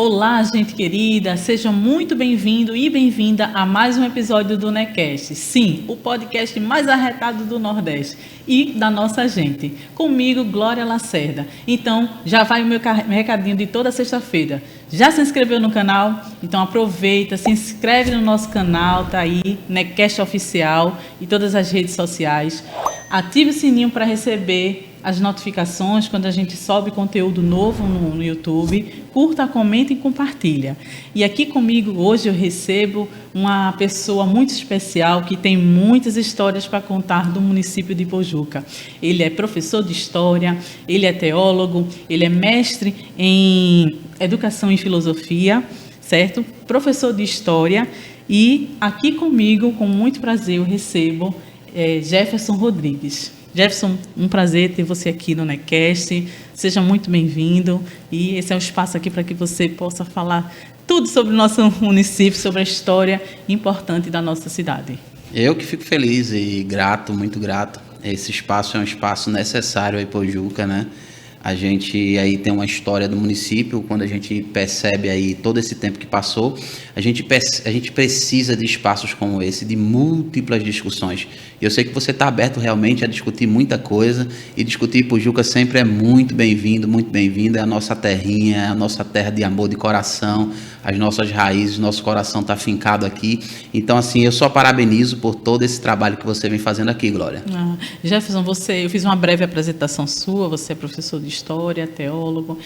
Olá, gente querida, seja muito bem-vindo e bem-vinda a mais um episódio do NECast. Sim, o podcast mais arretado do Nordeste e da nossa gente. Comigo, Glória Lacerda. Então, já vai o meu recadinho de toda sexta-feira. Já se inscreveu no canal? Então aproveita, se inscreve no nosso canal, tá aí, NECast Oficial e todas as redes sociais. Ative o sininho para receber as notificações quando a gente sobe conteúdo novo no YouTube. Curta, comenta e compartilha. E aqui comigo hoje eu recebo uma pessoa muito especial que tem muitas histórias para contar do município de Pojuca. Ele é professor de História, ele é teólogo, ele é mestre em Educação e Filosofia, certo? Professor de História. E aqui comigo, com muito prazer, eu recebo Jefferson Rodrigues. Jefferson, um prazer ter você aqui no NECast. Seja muito bem-vindo. E esse é o espaço aqui para que você possa falar tudo sobre o nosso município, sobre a história importante da nossa cidade. Eu que fico feliz e grato, muito grato. Esse espaço é um espaço necessário aí, Pojuca, né? A gente aí tem uma história do município, quando a gente percebe aí todo esse tempo que passou, a gente precisa de espaços como esse, de múltiplas discussões. Eu sei que você está aberto realmente a discutir muita coisa, e discutir Pojuca sempre é muito bem-vindo, é a nossa terrinha, é a nossa terra de amor, de coração, as nossas raízes, nosso coração está fincado aqui. Então, assim, eu só parabenizo por todo esse trabalho que você vem fazendo aqui, Glória. Jefferson, eu fiz uma breve apresentação sua, você é professor de História, teólogo,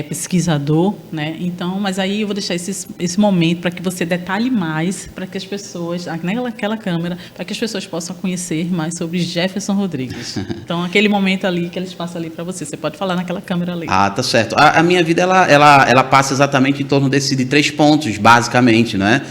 pesquisador, né? Então, mas aí eu vou deixar esse momento para que você detalhe mais, para que as pessoas, naquela câmera, para que as pessoas possam conhecer mais sobre Jefferson Rodrigues. Então, aquele momento ali, aquele espaço ali para você. Você pode falar naquela câmera ali. Ah, tá certo. A minha vida, ela passa exatamente em torno de 3 pontos, basicamente, né?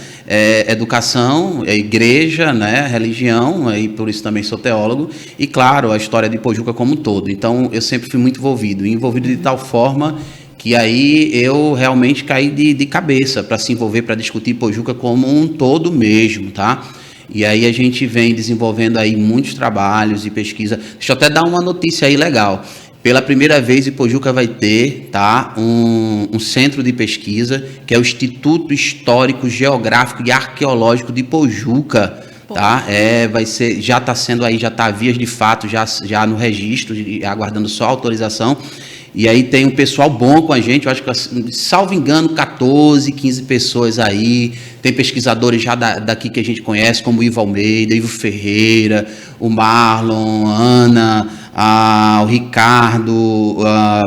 Educação, igreja, né? Religião, e por isso também sou teólogo, e, claro, a história de Pojuca como um todo. Então, eu sempre fui muito envolvido de tal forma que aí eu realmente caí de cabeça para se envolver, para discutir Pojuca como um todo mesmo, tá? E aí a gente vem desenvolvendo aí muitos trabalhos e pesquisa. Deixa eu até dar uma notícia aí legal. Pela primeira vez, Pojuca vai ter, tá, um centro de pesquisa, que é o Instituto Histórico, Geográfico e Arqueológico de Pojuca, tá? Vai ser, já está sendo aí, já está vias de fato, já no registro, aguardando só a autorização. E aí tem um pessoal bom com a gente, eu acho que, salvo engano, 14, 15 pessoas aí. Tem pesquisadores já daqui que a gente conhece, como o Ivo Almeida, Ivo Ferreira, o Marlon, a Ana, o Ricardo,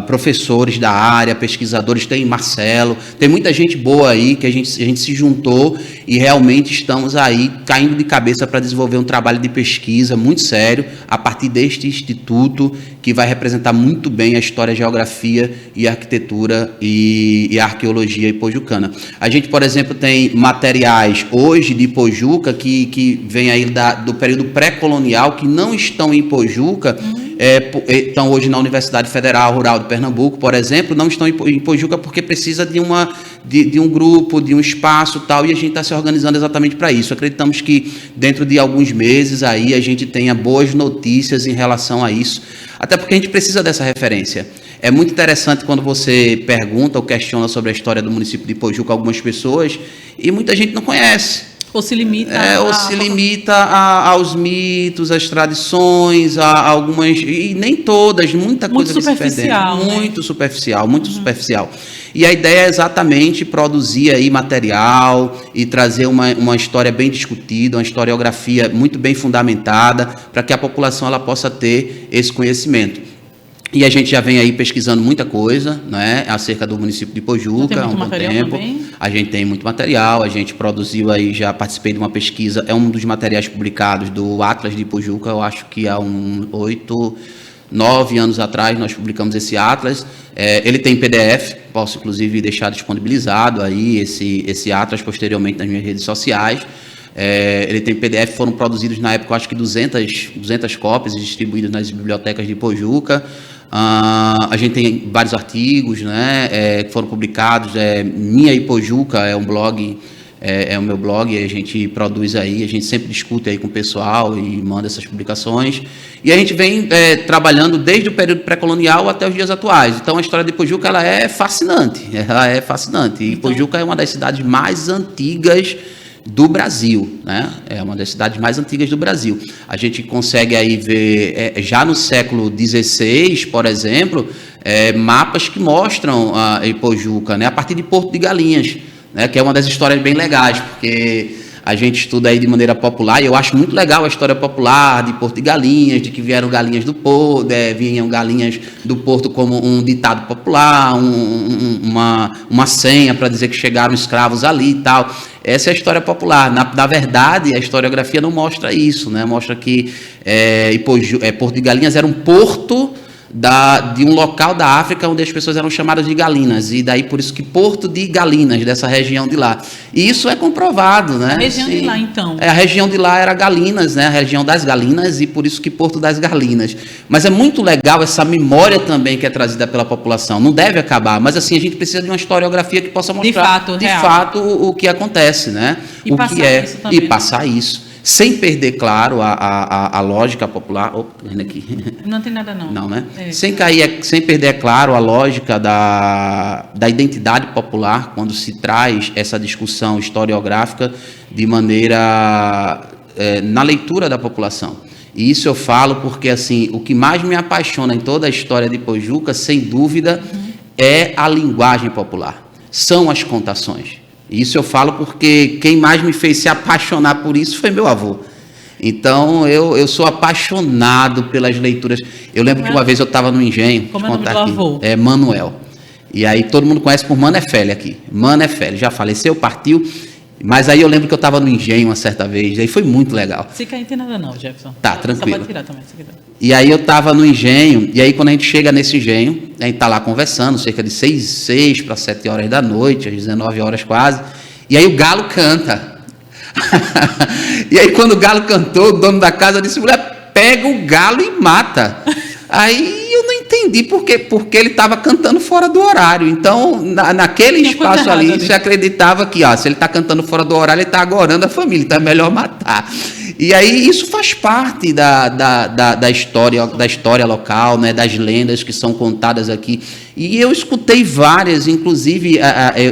professores da área, pesquisadores, tem Marcelo, tem muita gente boa aí que a gente se juntou e realmente estamos aí caindo de cabeça para desenvolver um trabalho de pesquisa muito sério a partir deste instituto que vai representar muito bem a história, a geografia e a arquitetura e a arqueologia pojucana. A gente, por exemplo, tem materiais hoje de Pojuca que vem aí do período pré-colonial que não estão em Pojuca, estão hoje na Universidade Federal Rural de Pernambuco, por exemplo, não estão em Pojuca porque precisa de um grupo, de um espaço tal, e a gente está se organizando exatamente para isso. Acreditamos que dentro de alguns meses aí a gente tenha boas notícias em relação a isso, até porque a gente precisa dessa referência. É muito interessante quando você pergunta ou questiona sobre a história do município de Pojuca a algumas pessoas e muita gente não conhece. Ou se limita aos mitos, às tradições, a algumas, e nem todas, muita coisa que se perde. Muito superficial. E a ideia é exatamente produzir aí material e trazer uma história bem discutida, uma historiografia muito bem fundamentada, para que a população ela possa ter esse conhecimento. E a gente já vem aí pesquisando muita coisa, né, acerca do município de Pojuca há um bom tempo. Também? A gente tem muito material, a gente produziu aí, já participei de uma pesquisa, é um dos materiais publicados do Atlas de Pojuca, eu acho que há 9 anos atrás nós publicamos esse Atlas. Ele tem PDF, posso inclusive deixar disponibilizado aí esse Atlas posteriormente nas minhas redes sociais. Ele tem PDF, foram produzidos na época, acho que 200 cópias distribuídas nas bibliotecas de Pojuca. A gente tem vários artigos, né, que foram publicados. Minha e Pojuca é um blog é o meu blog, a gente produz aí, a gente sempre discute aí com o pessoal e manda essas publicações. E a gente vem trabalhando desde o período pré-colonial até os dias atuais. Então, a história de Ipojuca, ela é fascinante. E Ipojuca é uma das cidades mais antigas do Brasil, né? É uma das cidades mais antigas do Brasil. A gente consegue aí ver, já no século XVI, por exemplo, mapas que mostram a Ipojuca, né? A partir de Porto de Galinhas, né? Que é uma das histórias bem legais, porque a gente estuda aí de maneira popular, e eu acho muito legal a história popular de Porto de Galinhas, de que vieram galinhas do Porto, vinham galinhas do Porto como um ditado popular, uma senha para dizer que chegaram escravos ali e tal. Essa é a história popular. Na verdade, a historiografia não mostra isso, né? Mostra que Porto de Galinhas era um porto de um local da África onde as pessoas eram chamadas de galinas, e daí por isso que Porto de Galinas, dessa região de lá. E isso é comprovado, né? A região de lá, então. A região de lá era Galinas, né? A região das Galinas, e por isso que Porto das Galinas. Mas é muito legal essa memória também que é trazida pela população. Não deve acabar, mas assim, a gente precisa de uma historiografia que possa mostrar de fato o que acontece, né? E o que é. E passar isso. Sem perder, claro, a lógica popular. Aqui. Não tem nada, não. Não, né? Sem perder, é claro, a lógica da identidade popular, quando se traz essa discussão historiográfica de maneira na leitura da população. E isso eu falo porque, assim, o que mais me apaixona em toda a história de Ipojuca, sem dúvida, é a linguagem popular. São as contações. Isso eu falo porque quem mais me fez se apaixonar por isso foi meu avô. Então, eu sou apaixonado pelas leituras. Eu lembro que uma vez eu estava no engenho. Como é o nome do avô? É Manuel. E aí todo mundo conhece por Manefele aqui. Manefele, já faleceu, partiu. Mas aí eu lembro que eu estava no engenho uma certa vez, aí foi muito legal. Se cair, não tem nada não, Jefferson. Tá, tranquilo. Só pode tirar também, se quiser. E aí eu estava no engenho, e aí quando a gente chega nesse engenho, a gente está lá conversando, cerca de 6 para 7 horas da noite, às 19 horas quase, e aí o galo canta. E aí quando o galo cantou, o dono da casa disse, mulher, pega o galo e mata. Aí eu não entendi porque ele estava cantando fora do horário. Então, naquele espaço ali, você acreditava que se ele está cantando fora do horário, ele está agorando a família, então é melhor matar. E aí isso faz parte da história local, né, das lendas que são contadas aqui. E eu escutei várias, inclusive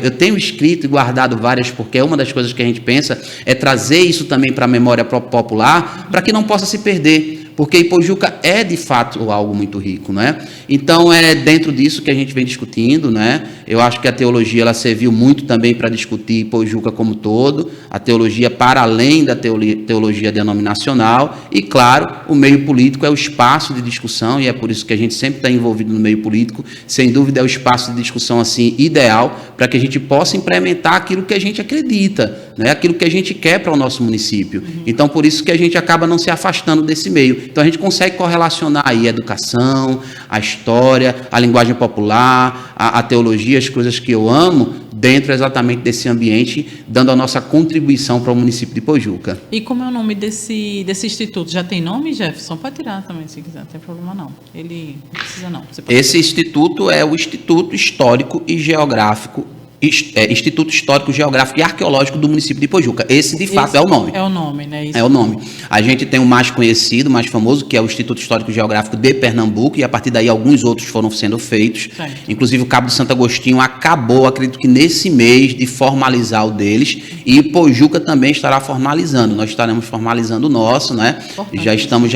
eu tenho escrito e guardado várias, porque uma das coisas que a gente pensa é trazer isso também para a memória popular, para que não possa se perder. Porque Ipojuca é, de fato, algo muito rico, né? Então, é dentro disso que a gente vem discutindo, né? Eu acho que a teologia, ela serviu muito também para discutir Ipojuca como todo, a teologia para além da teologia denominacional, e, claro, o meio político é o espaço de discussão, e é por isso que a gente sempre está envolvido no meio político, sem dúvida é o espaço de discussão, assim, ideal, para que a gente possa implementar aquilo que a gente acredita, né? Aquilo que a gente quer para o nosso município. Então, por isso que a gente acaba não se afastando desse meio. Então, a gente consegue correlacionar aí a educação, a história, a linguagem popular, a teologia, as coisas que eu amo, dentro exatamente desse ambiente, dando a nossa contribuição para o município de Ipojuca. E como é o nome desse instituto? Já tem nome, Jefferson? Pode tirar também, se quiser, não tem problema não. Ele não precisa não. Esse instituto é o Instituto Histórico e Geográfico, Instituto Histórico, Geográfico e Arqueológico do município de Ipojuca. Esse, de fato, é o nome. É o nome, né? Isso. É o nome. A gente tem o mais conhecido, mais famoso, que é o Instituto Histórico e Geográfico de Pernambuco, e a partir daí alguns outros foram sendo feitos. Certo. Inclusive o Cabo de Santo Agostinho acabou, acredito que nesse mês, de formalizar o deles, e Ipojuca também estará formalizando. Nós estaremos formalizando o nosso, né? Já estamos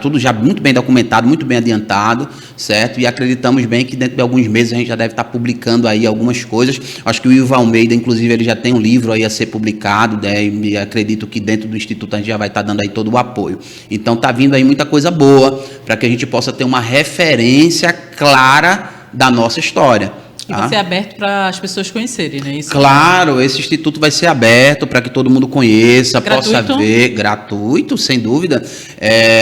tudo já muito bem documentado, muito bem adiantado, certo? E acreditamos bem que dentro de alguns meses a gente já deve estar publicando aí algumas coisas. Acho que o Ivo Almeida, inclusive, ele já tem um livro aí a ser publicado, né? E acredito que dentro do Instituto a gente já vai estar dando aí todo o apoio. Então está vindo aí muita coisa boa para que a gente possa ter uma referência clara da nossa história. E vai ser aberto para as pessoas conhecerem, né? Isso. Claro, esse instituto vai ser aberto para que todo mundo conheça, possa ver, gratuito, sem dúvida,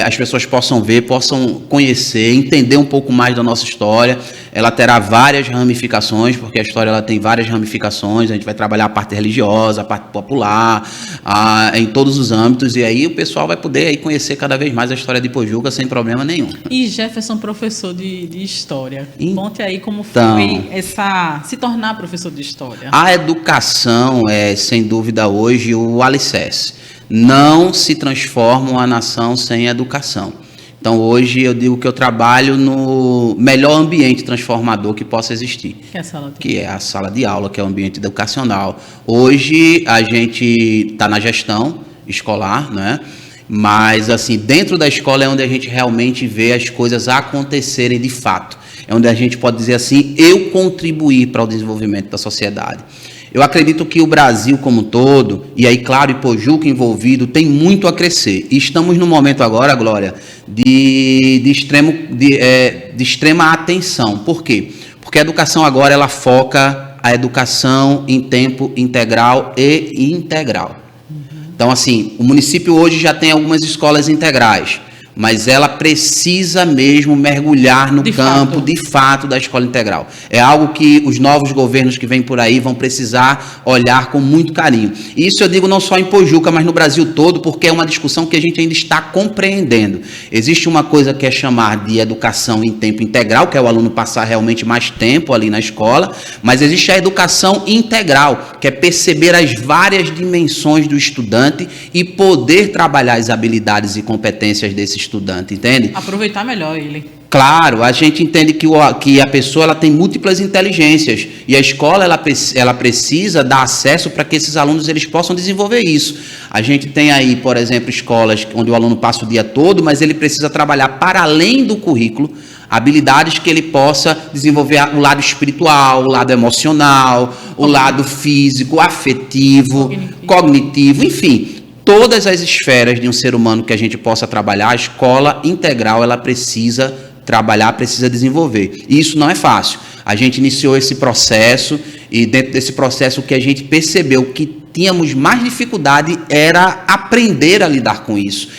as pessoas possam ver, possam conhecer, entender um pouco mais da nossa história. Ela terá várias ramificações, porque a história ela tem várias ramificações. A gente vai trabalhar a parte religiosa, a parte popular, em todos os âmbitos, e aí o pessoal vai poder aí conhecer cada vez mais a história de Ipojuca sem problema nenhum. E Jefferson, professor de História, conte aí como foi essa se tornar professor de história? A educação é, sem dúvida, hoje o alicerce. Não se transforma uma nação sem educação. Então, hoje eu digo que eu trabalho no melhor ambiente transformador que possa existir, que é a sala de aula, que é o ambiente educacional. Hoje a gente está na gestão escolar, né? Mas, assim, dentro da escola é onde a gente realmente vê as coisas acontecerem de fato. É onde a gente pode dizer assim, eu contribuir para o desenvolvimento da sociedade. Eu acredito que o Brasil como um todo, e aí, claro, Ipojuca envolvido, tem muito a crescer. E estamos num momento agora, Glória, de extrema atenção. Por quê? Porque a educação agora, ela foca a educação em tempo integral e integral. Então, assim, o município hoje já tem algumas escolas integrais, mas ela precisa mesmo mergulhar no campo, de fato, da escola integral. É algo que os novos governos que vêm por aí vão precisar olhar com muito carinho. E isso eu digo não só em Pojuca, mas no Brasil todo, porque é uma discussão que a gente ainda está compreendendo. Existe uma coisa que é chamar de educação em tempo integral, que é o aluno passar realmente mais tempo ali na escola, mas existe a educação integral, que é perceber as várias dimensões do estudante e poder trabalhar as habilidades e competências desse estudante, entende? Aproveitar melhor ele. Claro, a gente entende que a pessoa ela tem múltiplas inteligências e a escola ela precisa dar acesso para que esses alunos eles possam desenvolver isso. A gente tem aí, por exemplo, escolas onde o aluno passa o dia todo, mas ele precisa trabalhar para além do currículo, habilidades que ele possa desenvolver o lado espiritual, o lado emocional, o lado físico, afetivo, cognitivo, enfim. Todas as esferas de um ser humano que a gente possa trabalhar, a escola integral, ela precisa trabalhar, precisa desenvolver. E isso não é fácil. A gente iniciou esse processo e dentro desse processo o que a gente percebeu que tínhamos mais dificuldade era aprender a lidar com isso.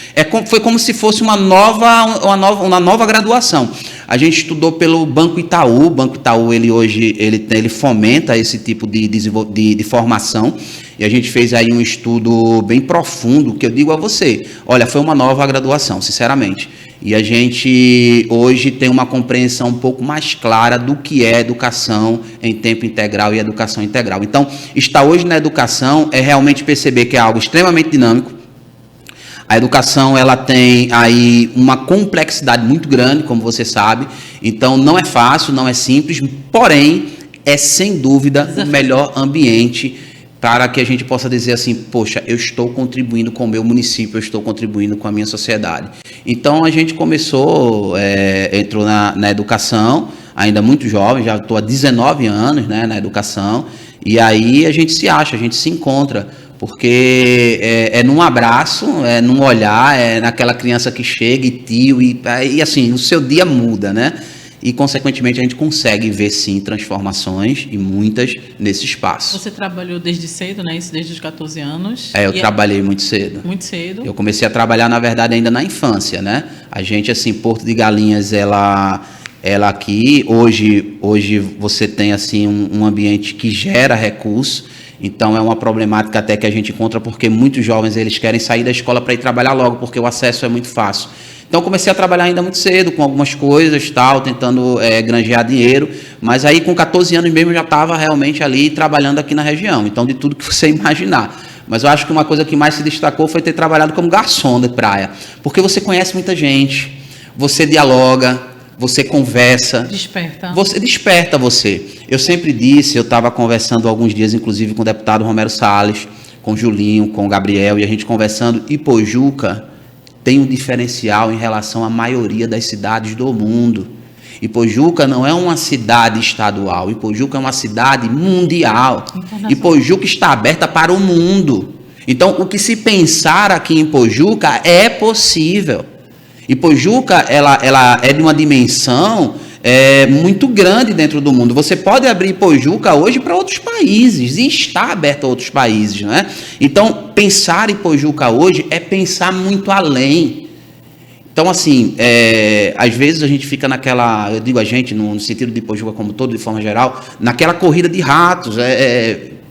Foi como se fosse uma nova graduação. A gente estudou pelo Banco Itaú. O Banco Itaú, ele fomenta esse tipo de formação. E a gente fez aí um estudo bem profundo, que eu digo a você, olha, foi uma nova graduação, sinceramente. E a gente hoje tem uma compreensão um pouco mais clara do que é educação em tempo integral e educação integral. Então, estar hoje na educação é realmente perceber que é algo extremamente dinâmico. A educação, ela tem aí uma complexidade muito grande, como você sabe. Então, não é fácil, não é simples, porém, é sem dúvida o melhor ambiente para que a gente possa dizer assim, poxa, eu estou contribuindo com o meu município, eu estou contribuindo com a minha sociedade. Então, a gente começou, entrou na educação, ainda muito jovem, já estou há 19 anos, né, na educação, e aí a gente se acha, a gente se encontra, porque é num abraço, é num olhar, é naquela criança que chega e tio, e assim, o seu dia muda, né? E, consequentemente, a gente consegue ver, sim, transformações, e muitas, nesse espaço. Você trabalhou desde cedo, né? Isso desde os 14 anos. Eu trabalhei muito cedo. Muito cedo. Eu comecei a trabalhar, na verdade, ainda na infância, né? A gente, assim, Porto de Galinhas, ela aqui, hoje você tem, assim, um ambiente que gera recurso. Então, é uma problemática até que a gente encontra, porque muitos jovens, eles querem sair da escola para ir trabalhar logo, porque o acesso é muito fácil. Então, comecei a trabalhar ainda muito cedo, com algumas coisas, tal, tentando granjear dinheiro, mas aí com 14 anos mesmo eu já estava realmente ali trabalhando aqui na região, então de tudo que você imaginar. Mas eu acho que uma coisa que mais se destacou foi ter trabalhado como garçom de praia, porque você conhece muita gente, você dialoga, você conversa. Desperta. Você desperta você. Eu sempre disse, eu estava conversando alguns dias, inclusive, com o deputado Romero Salles, com o Julinho, com o Gabriel, e a gente conversando, Ipojuca tem um diferencial em relação à maioria das cidades do mundo. Ipojuca não é uma cidade estadual, Ipojuca é uma cidade mundial. Ipojuca está aberta para o mundo. Então, o que se pensar aqui em Ipojuca é possível. Ipojuca, ela é de uma dimensão muito grande dentro do mundo. Você pode abrir Ipojuca hoje para outros países, e está aberto a outros países, não é? Então, pensar Ipojuca hoje é pensar muito além. Então, assim, às vezes a gente fica naquela, eu digo a gente, no sentido de Ipojuca como todo, de forma geral, naquela corrida de ratos,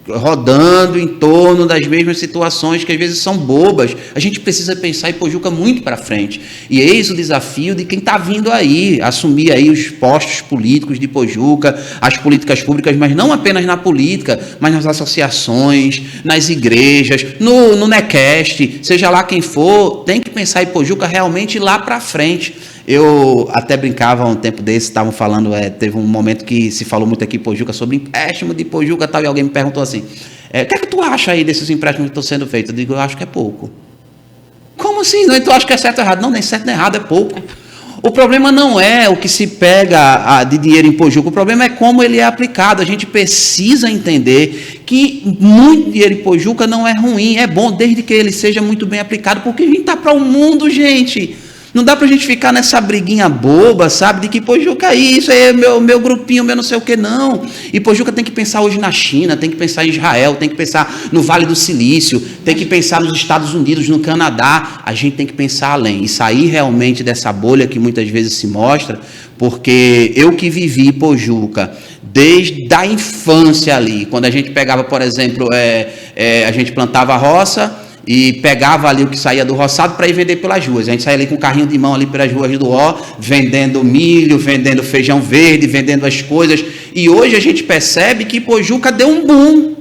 rodando em torno das mesmas situações que às vezes são bobas. A gente precisa pensar Ipojuca muito para frente. E eis o desafio de quem está vindo aí, assumir aí os postos políticos de Ipojuca, as políticas públicas, mas não apenas na política, mas nas associações, nas igrejas, no NECAST, seja lá quem for, tem que pensar Ipojuca realmente lá para frente. Eu até brincava um tempo desse, estavam falando, teve um momento que se falou muito aqui em Ipojuca sobre empréstimo de Ipojuca e tal, e alguém me perguntou assim, o que é que tu acha aí desses empréstimos que estão sendo feitos? Eu digo, eu acho que é pouco. Como assim? Não, tu acha que é certo ou errado? Não, nem certo nem errado, é pouco. O problema não é o que se pega de dinheiro em Ipojuca, o problema é como ele é aplicado. A gente precisa entender que muito dinheiro em Ipojuca não é ruim, é bom desde que ele seja muito bem aplicado, porque a gente está para o mundo, gente. Não dá pra gente ficar nessa briguinha boba, sabe? De que Ipojuca isso aí é meu grupinho, meu não sei o que, não. Ipojuca tem que pensar hoje na China, tem que pensar em Israel, tem que pensar no Vale do Silício, tem que pensar nos Estados Unidos, no Canadá. A gente tem que pensar além e sair realmente dessa bolha que muitas vezes se mostra, porque eu que vivi Ipojuca desde a infância ali, quando a gente pegava, por exemplo, a gente plantava roça, e pegava ali o que saía do roçado para ir vender pelas ruas. A gente saía ali com um carrinho de mão ali pelas ruas do Ó, vendendo milho, vendendo feijão verde, vendendo as coisas. E hoje a gente percebe que Ipojuca deu um boom.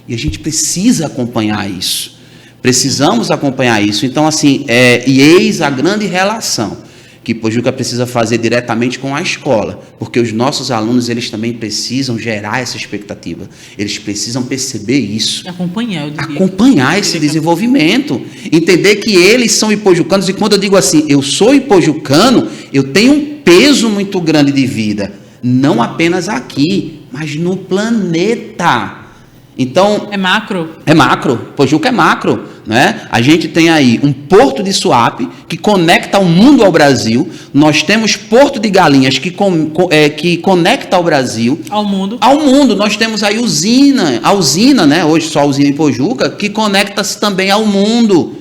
E a gente precisa acompanhar isso. Precisamos acompanhar isso. Então, assim, e eis a grande relação que Ipojuca precisa fazer diretamente com a escola, porque os nossos alunos, eles também precisam gerar essa expectativa, eles precisam perceber isso, acompanhar esse desenvolvimento, entender que eles são ipojucanos, e quando eu digo assim, eu sou ipojucano, eu tenho um peso muito grande de vida, não apenas aqui, mas no planeta. Então, é macro. Ipojuca é macro, né? A gente tem aí um porto de Suape que conecta o mundo ao Brasil. Nós temos Porto de Galinhas que conecta o Brasil ao mundo. Nós temos aí a usina, né? Hoje só a usina em Ipojuca, que conecta-se também ao mundo.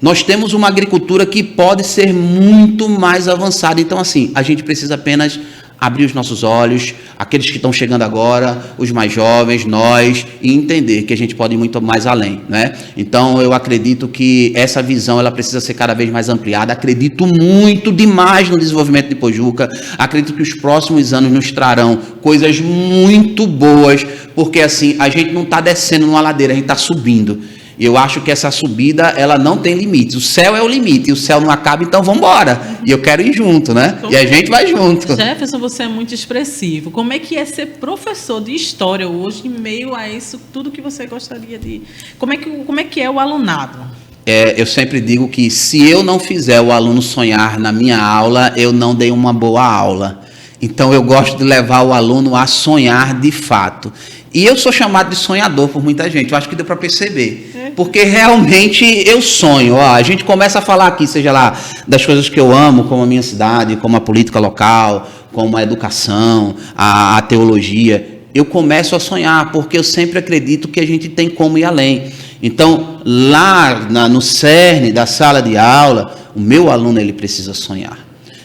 Nós temos uma agricultura que pode ser muito mais avançada. Então, assim, a gente precisa apenas abrir os nossos olhos, aqueles que estão chegando agora, os mais jovens, nós, e entender que a gente pode ir muito mais além, né? Então, eu acredito que essa visão, ela precisa ser cada vez mais ampliada. Acredito muito demais no desenvolvimento de Ipojuca. Acredito que os próximos anos nos trarão coisas muito boas, porque, assim, a gente não está descendo numa ladeira, a gente está subindo. E eu acho que essa subida, ela não tem limites. O céu é o limite, e o céu não acaba, então vamos embora. E eu quero ir junto, né? E a gente vai junto. Jefferson, você é muito expressivo. Como é que é ser professor de história hoje, em meio a isso, tudo que você gostaria de... Como é que é o alunado? Eu sempre digo que se eu não fizer o aluno sonhar na minha aula, eu não dei uma boa aula. Então, eu gosto de levar o aluno a sonhar de fato. E eu sou chamado de sonhador por muita gente, eu acho que deu para perceber. Porque realmente eu sonho. Ó, a gente começa a falar aqui, seja lá, das coisas que eu amo, como a minha cidade, como a política local, como a educação, a teologia. Eu começo a sonhar, porque eu sempre acredito que a gente tem como ir além. Então, lá no cerne da sala de aula, o meu aluno, ele precisa sonhar.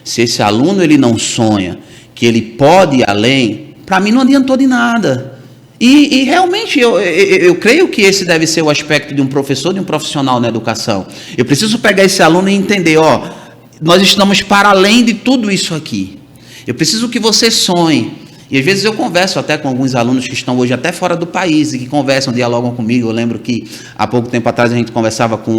Se esse aluno ele não sonha que ele pode ir além, para mim não adiantou de nada. E realmente eu creio que esse deve ser o aspecto de um professor, de um profissional na educação. Eu preciso pegar esse aluno e entender, nós estamos para além de tudo isso aqui. Eu preciso que você sonhe. E às vezes eu converso até com alguns alunos que estão hoje até fora do país e que conversam, dialogam comigo. Eu lembro que há pouco tempo atrás a gente conversava com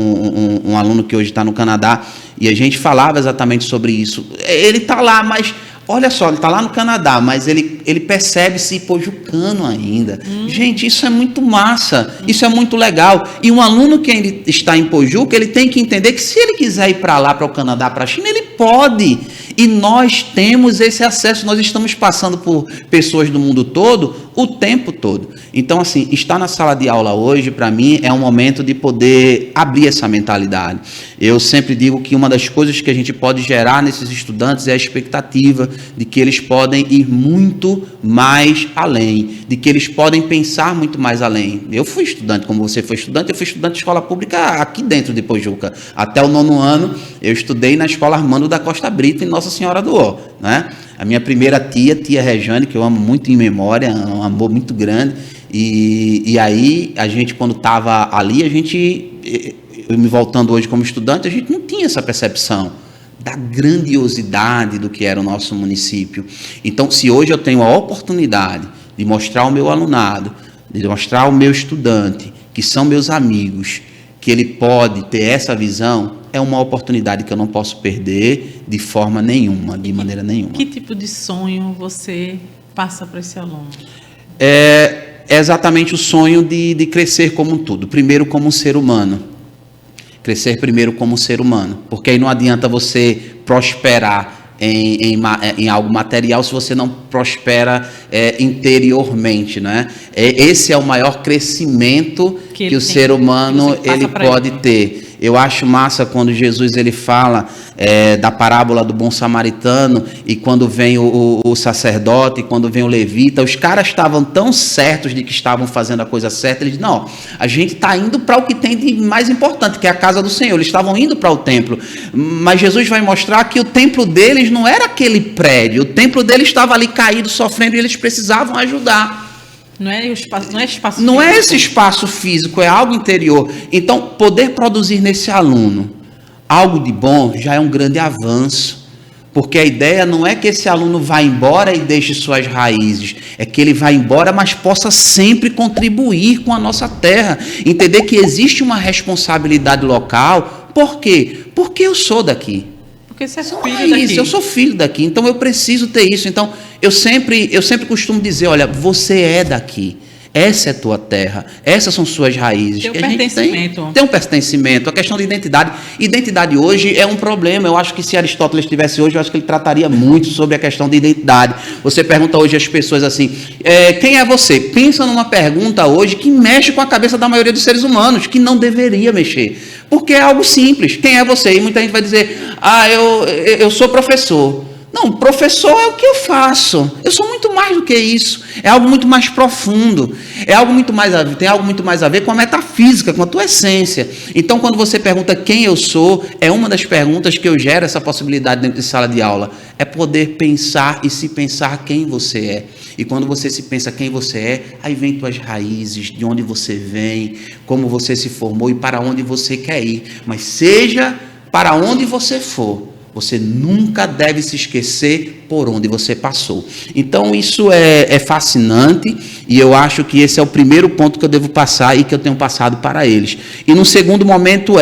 um aluno que hoje está no Canadá e a gente falava exatamente sobre isso. Ele está lá, mas... Olha só, ele está lá no Canadá, mas ele percebe-se ipojucano ainda. Gente, isso é muito massa, isso é muito legal. E um aluno que ainda está em Ipojuca, ele tem que entender que se ele quiser ir para lá, para o Canadá, para a China, ele pode. E nós temos esse acesso, nós estamos passando por pessoas do mundo todo, o tempo todo. Então, assim, estar na sala de aula hoje, para mim, é um momento de poder abrir essa mentalidade. Eu sempre digo que uma das coisas que a gente pode gerar nesses estudantes é a expectativa de que eles podem ir muito mais além, de que eles podem pensar muito mais além. Eu fui estudante, como você foi estudante, eu fui estudante de escola pública aqui dentro de Ipojuca. Até o 9º ano, eu estudei na Escola Armando da Costa Brito, em Nossa Senhora do Ó, né? A minha primeira tia Regiane, que eu amo muito em memória, um amor muito grande, E aí, a gente, quando estava ali, eu me voltando hoje como estudante, a gente não tinha essa percepção da grandiosidade do que era o nosso município. Então, se hoje eu tenho a oportunidade de mostrar ao meu alunado, de mostrar ao meu estudante, que são meus amigos, que ele pode ter essa visão, é uma oportunidade que eu não posso perder de forma nenhuma, de maneira nenhuma. Que tipo de sonho você passa para esse aluno? É exatamente o sonho de crescer como um todo. Primeiro como um ser humano. Crescer primeiro como um ser humano. Porque aí não adianta você prosperar em algo material se você não prospera interiormente, né? Esse é o maior crescimento que o ser humano ele pode ter. Eu acho massa quando Jesus ele fala da parábola do bom samaritano, e quando vem o sacerdote, e quando vem o levita, os caras estavam tão certos de que estavam fazendo a coisa certa, eles dizem, não, a gente está indo para o que tem de mais importante, que é a casa do Senhor. Eles estavam indo para o templo, mas Jesus vai mostrar que o templo deles não era aquele prédio, o templo deles estava ali caído, sofrendo, e eles precisavam ajudar. Não é espaço físico. Não é esse espaço físico, é algo interior. Então, poder produzir nesse aluno algo de bom já é um grande avanço. Porque a ideia não é que esse aluno vá embora e deixe suas raízes. É que ele vá embora, mas possa sempre contribuir com a nossa terra. Entender que existe uma responsabilidade local. Por quê? Porque eu sou daqui. Porque você é filho daqui. Eu sou filho daqui, então eu preciso ter isso. Então, eu sempre costumo dizer, olha, você é daqui. Essa é a tua terra, essas são suas raízes. Tem um pertencimento. Tem um pertencimento. A questão da identidade. Identidade hoje é um problema. Eu acho que se Aristóteles estivesse hoje, eu acho que ele trataria muito sobre a questão de identidade. Você pergunta hoje às pessoas assim, quem é você? Pensa numa pergunta hoje que mexe com a cabeça da maioria dos seres humanos, que não deveria mexer. Porque é algo simples. Quem é você? E muita gente vai dizer, eu sou professor. Não, professor é o que eu faço. Eu sou muito mais do que isso. É algo muito mais profundo. Tem algo muito mais a ver com a metafísica, com a tua essência. Então, quando você pergunta quem eu sou, é uma das perguntas que eu gero essa possibilidade dentro de sala de aula. É poder pensar e se pensar quem você é. E quando você se pensa quem você é, aí vem tuas raízes, de onde você vem, como você se formou e para onde você quer ir. Mas seja para onde você for, você nunca deve se esquecer por onde você passou. Então, isso é fascinante, e eu acho que esse é o primeiro ponto que eu devo passar e que eu tenho passado para eles. E no segundo momento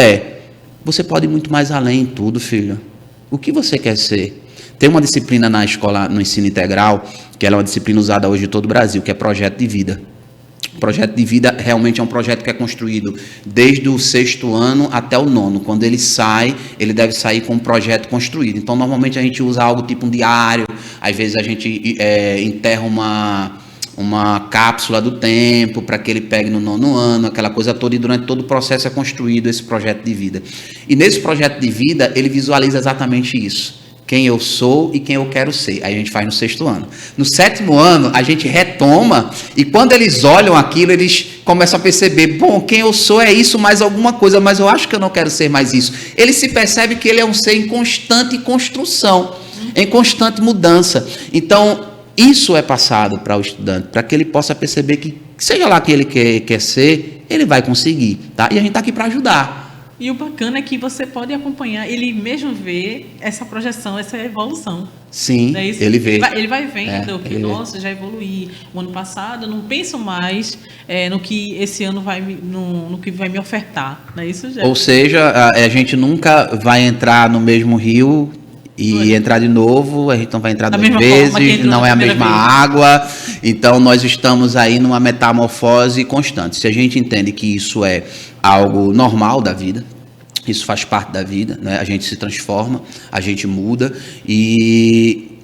você pode ir muito mais além em tudo, filho. O que você quer ser? Tem uma disciplina na escola, no ensino integral, que ela é uma disciplina usada hoje em todo o Brasil, que é projeto de vida. O projeto de vida realmente é um projeto que é construído desde o 6º ano até o 9º. Quando ele sai, ele deve sair com um projeto construído. Então, normalmente a gente usa algo tipo um diário, às vezes a gente enterra uma cápsula do tempo para que ele pegue no 9º ano, aquela coisa toda, e durante todo o processo é construído esse projeto de vida. E nesse projeto de vida, ele visualiza exatamente isso. Quem eu sou e quem eu quero ser. Aí a gente faz no 6º ano. No 7º ano, a gente retoma, e quando eles olham aquilo, eles começam a perceber, bom, quem eu sou é isso mais alguma coisa, mas eu acho que eu não quero ser mais isso. Ele se percebe que ele é um ser em constante construção, em constante mudança. Então, isso é passado para o estudante, para que ele possa perceber que, seja lá quem ele quer ser, ele vai conseguir, tá? E a gente está aqui para ajudar. E o bacana é que você pode acompanhar, ele mesmo vê essa projeção, essa evolução. Sim, é isso? Ele vê. Ele vai vendo que, nossa, já evoluí. O ano passado, eu não penso mais no que esse ano no que vai me ofertar. Não é isso, já? Ou seja, a gente nunca vai entrar no mesmo rio e entrar de novo, a gente não vai entrar duas vezes, não é a mesma água. Então, nós estamos aí numa metamorfose constante. Se a gente entende que isso é algo normal da vida, isso faz parte da vida, né? A gente se transforma, a gente muda, e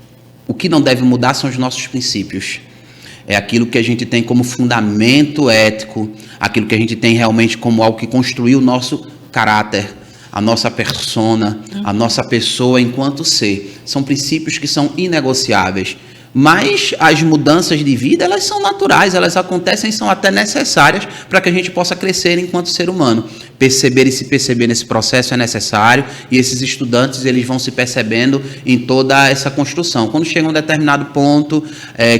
o que não deve mudar são os nossos princípios. É aquilo que a gente tem como fundamento ético, aquilo que a gente tem realmente como algo que construiu o nosso caráter, a nossa persona, a nossa pessoa enquanto ser. São princípios que são inegociáveis. Mas as mudanças de vida, elas são naturais, elas acontecem e são até necessárias para que a gente possa crescer enquanto ser humano. Perceber e se perceber nesse processo é necessário, e esses estudantes eles vão se percebendo em toda essa construção. Quando chega a um determinado ponto,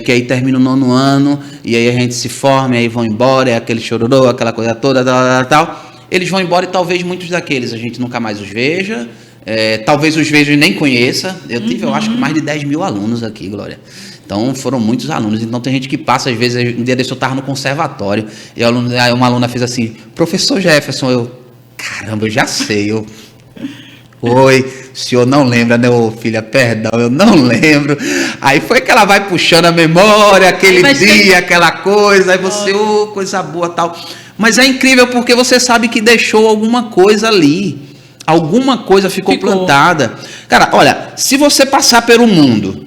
que aí termina o 9º ano, e aí a gente se forma, e aí vão embora, é aquele chororô, aquela coisa toda, tal. Eles vão embora e talvez muitos daqueles a gente nunca mais os veja, talvez os veja e nem conheça. Eu tive, eu acho que mais de 10 mil alunos aqui, Glória. Então, foram muitos alunos. Então, tem gente que passa, às vezes, um dia desse eu estava no conservatório, e aí uma aluna fez assim, professor Jefferson, caramba, eu já sei. Oi, o senhor não lembra, né, ô filha? Perdão, eu não lembro. Aí foi que ela vai puxando a memória, aquele dia, aquela coisa, aí você, coisa boa, tal. Mas é incrível porque você sabe que deixou alguma coisa ali. Alguma coisa ficou plantada. Cara, olha, se você passar pelo mundo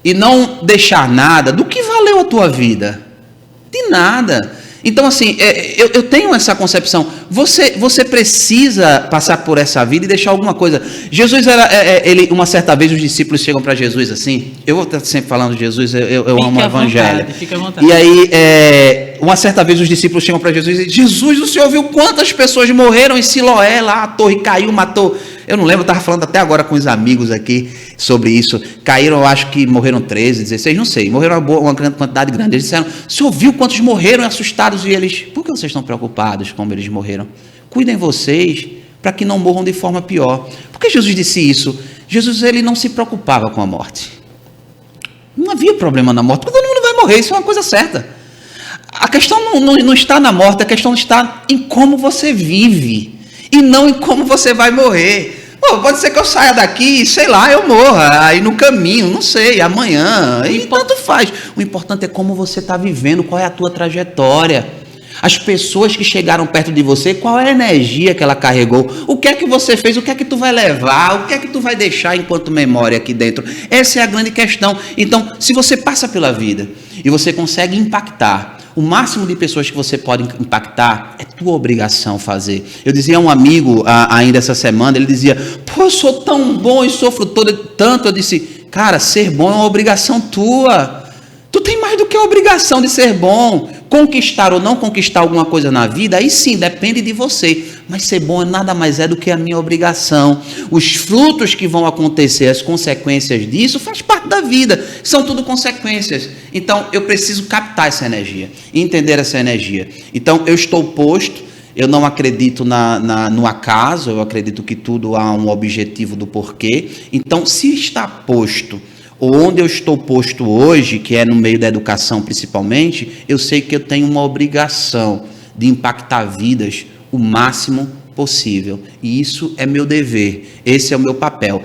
e não deixar nada, do que valeu a tua vida? De nada. Então, assim, eu tenho essa concepção. Você precisa passar por essa vida e deixar alguma coisa. Jesus uma certa vez os discípulos chegam para Jesus assim. Eu vou estar sempre falando de Jesus, eu amo o evangelho. Fica à vontade. E aí, uma certa vez os discípulos chegam para Jesus e dizem, Jesus, o senhor viu quantas pessoas morreram em Siloé, lá a torre caiu, matou. Eu não lembro, eu estava falando até agora com os amigos aqui sobre isso. Caíram, eu acho que morreram 13, 16, não sei. Morreram uma quantidade grande. Eles disseram, o senhor viu quantos morreram assustados? E eles, por que vocês estão preocupados como eles morreram? Cuidem vocês para que não morram de forma pior. Por que Jesus disse isso? Jesus, ele não se preocupava com a morte. Não havia problema na morte, porque todo mundo vai morrer, isso é uma coisa certa. A questão não está na morte, a questão está em como você vive e não em como você vai morrer. Pô, pode ser que eu saia daqui, sei lá, eu morra, aí no caminho, não sei, amanhã, e tanto faz. O importante é como você está vivendo, qual é a tua trajetória. As pessoas que chegaram perto de você, qual é a energia que ela carregou? O que é que você fez? O que é que tu vai levar? O que é que tu vai deixar enquanto memória aqui dentro? Essa é a grande questão. Então, se você passa pela vida e você consegue impactar o máximo de pessoas que você pode impactar, é tua obrigação fazer. Eu dizia a um amigo ainda essa semana, ele dizia, pô, eu sou tão bom e sofro tanto. Eu disse, cara, ser bom é uma obrigação tua. Tu tem mais do que a obrigação de ser bom. Conquistar ou não conquistar alguma coisa na vida, aí sim, depende de você. Mas ser bom nada mais é do que a minha obrigação. Os frutos que vão acontecer, as consequências disso, faz parte da vida. São tudo consequências. Então, eu preciso captar essa energia, entender essa energia. Então, eu estou posto, eu não acredito no acaso, eu acredito que tudo há um objetivo do porquê. Então, se está posto, onde eu estou posto hoje, que é no meio da educação principalmente, eu sei que eu tenho uma obrigação de impactar vidas o máximo possível. E isso é meu dever, esse é o meu papel.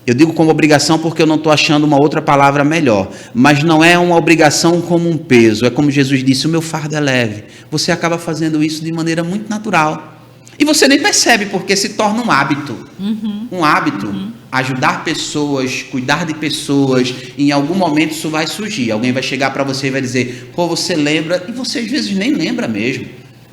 Eu digo como obrigação porque eu não estou achando uma outra palavra melhor, mas não é uma obrigação como um peso, é como Jesus disse, o meu fardo é leve. Você acaba fazendo isso de maneira muito natural. E você nem percebe, porque se torna um hábito. Um hábito. Ajudar pessoas, cuidar de pessoas. Em algum momento isso vai surgir. Alguém vai chegar para você e vai dizer, pô, você lembra? E você às vezes nem lembra mesmo.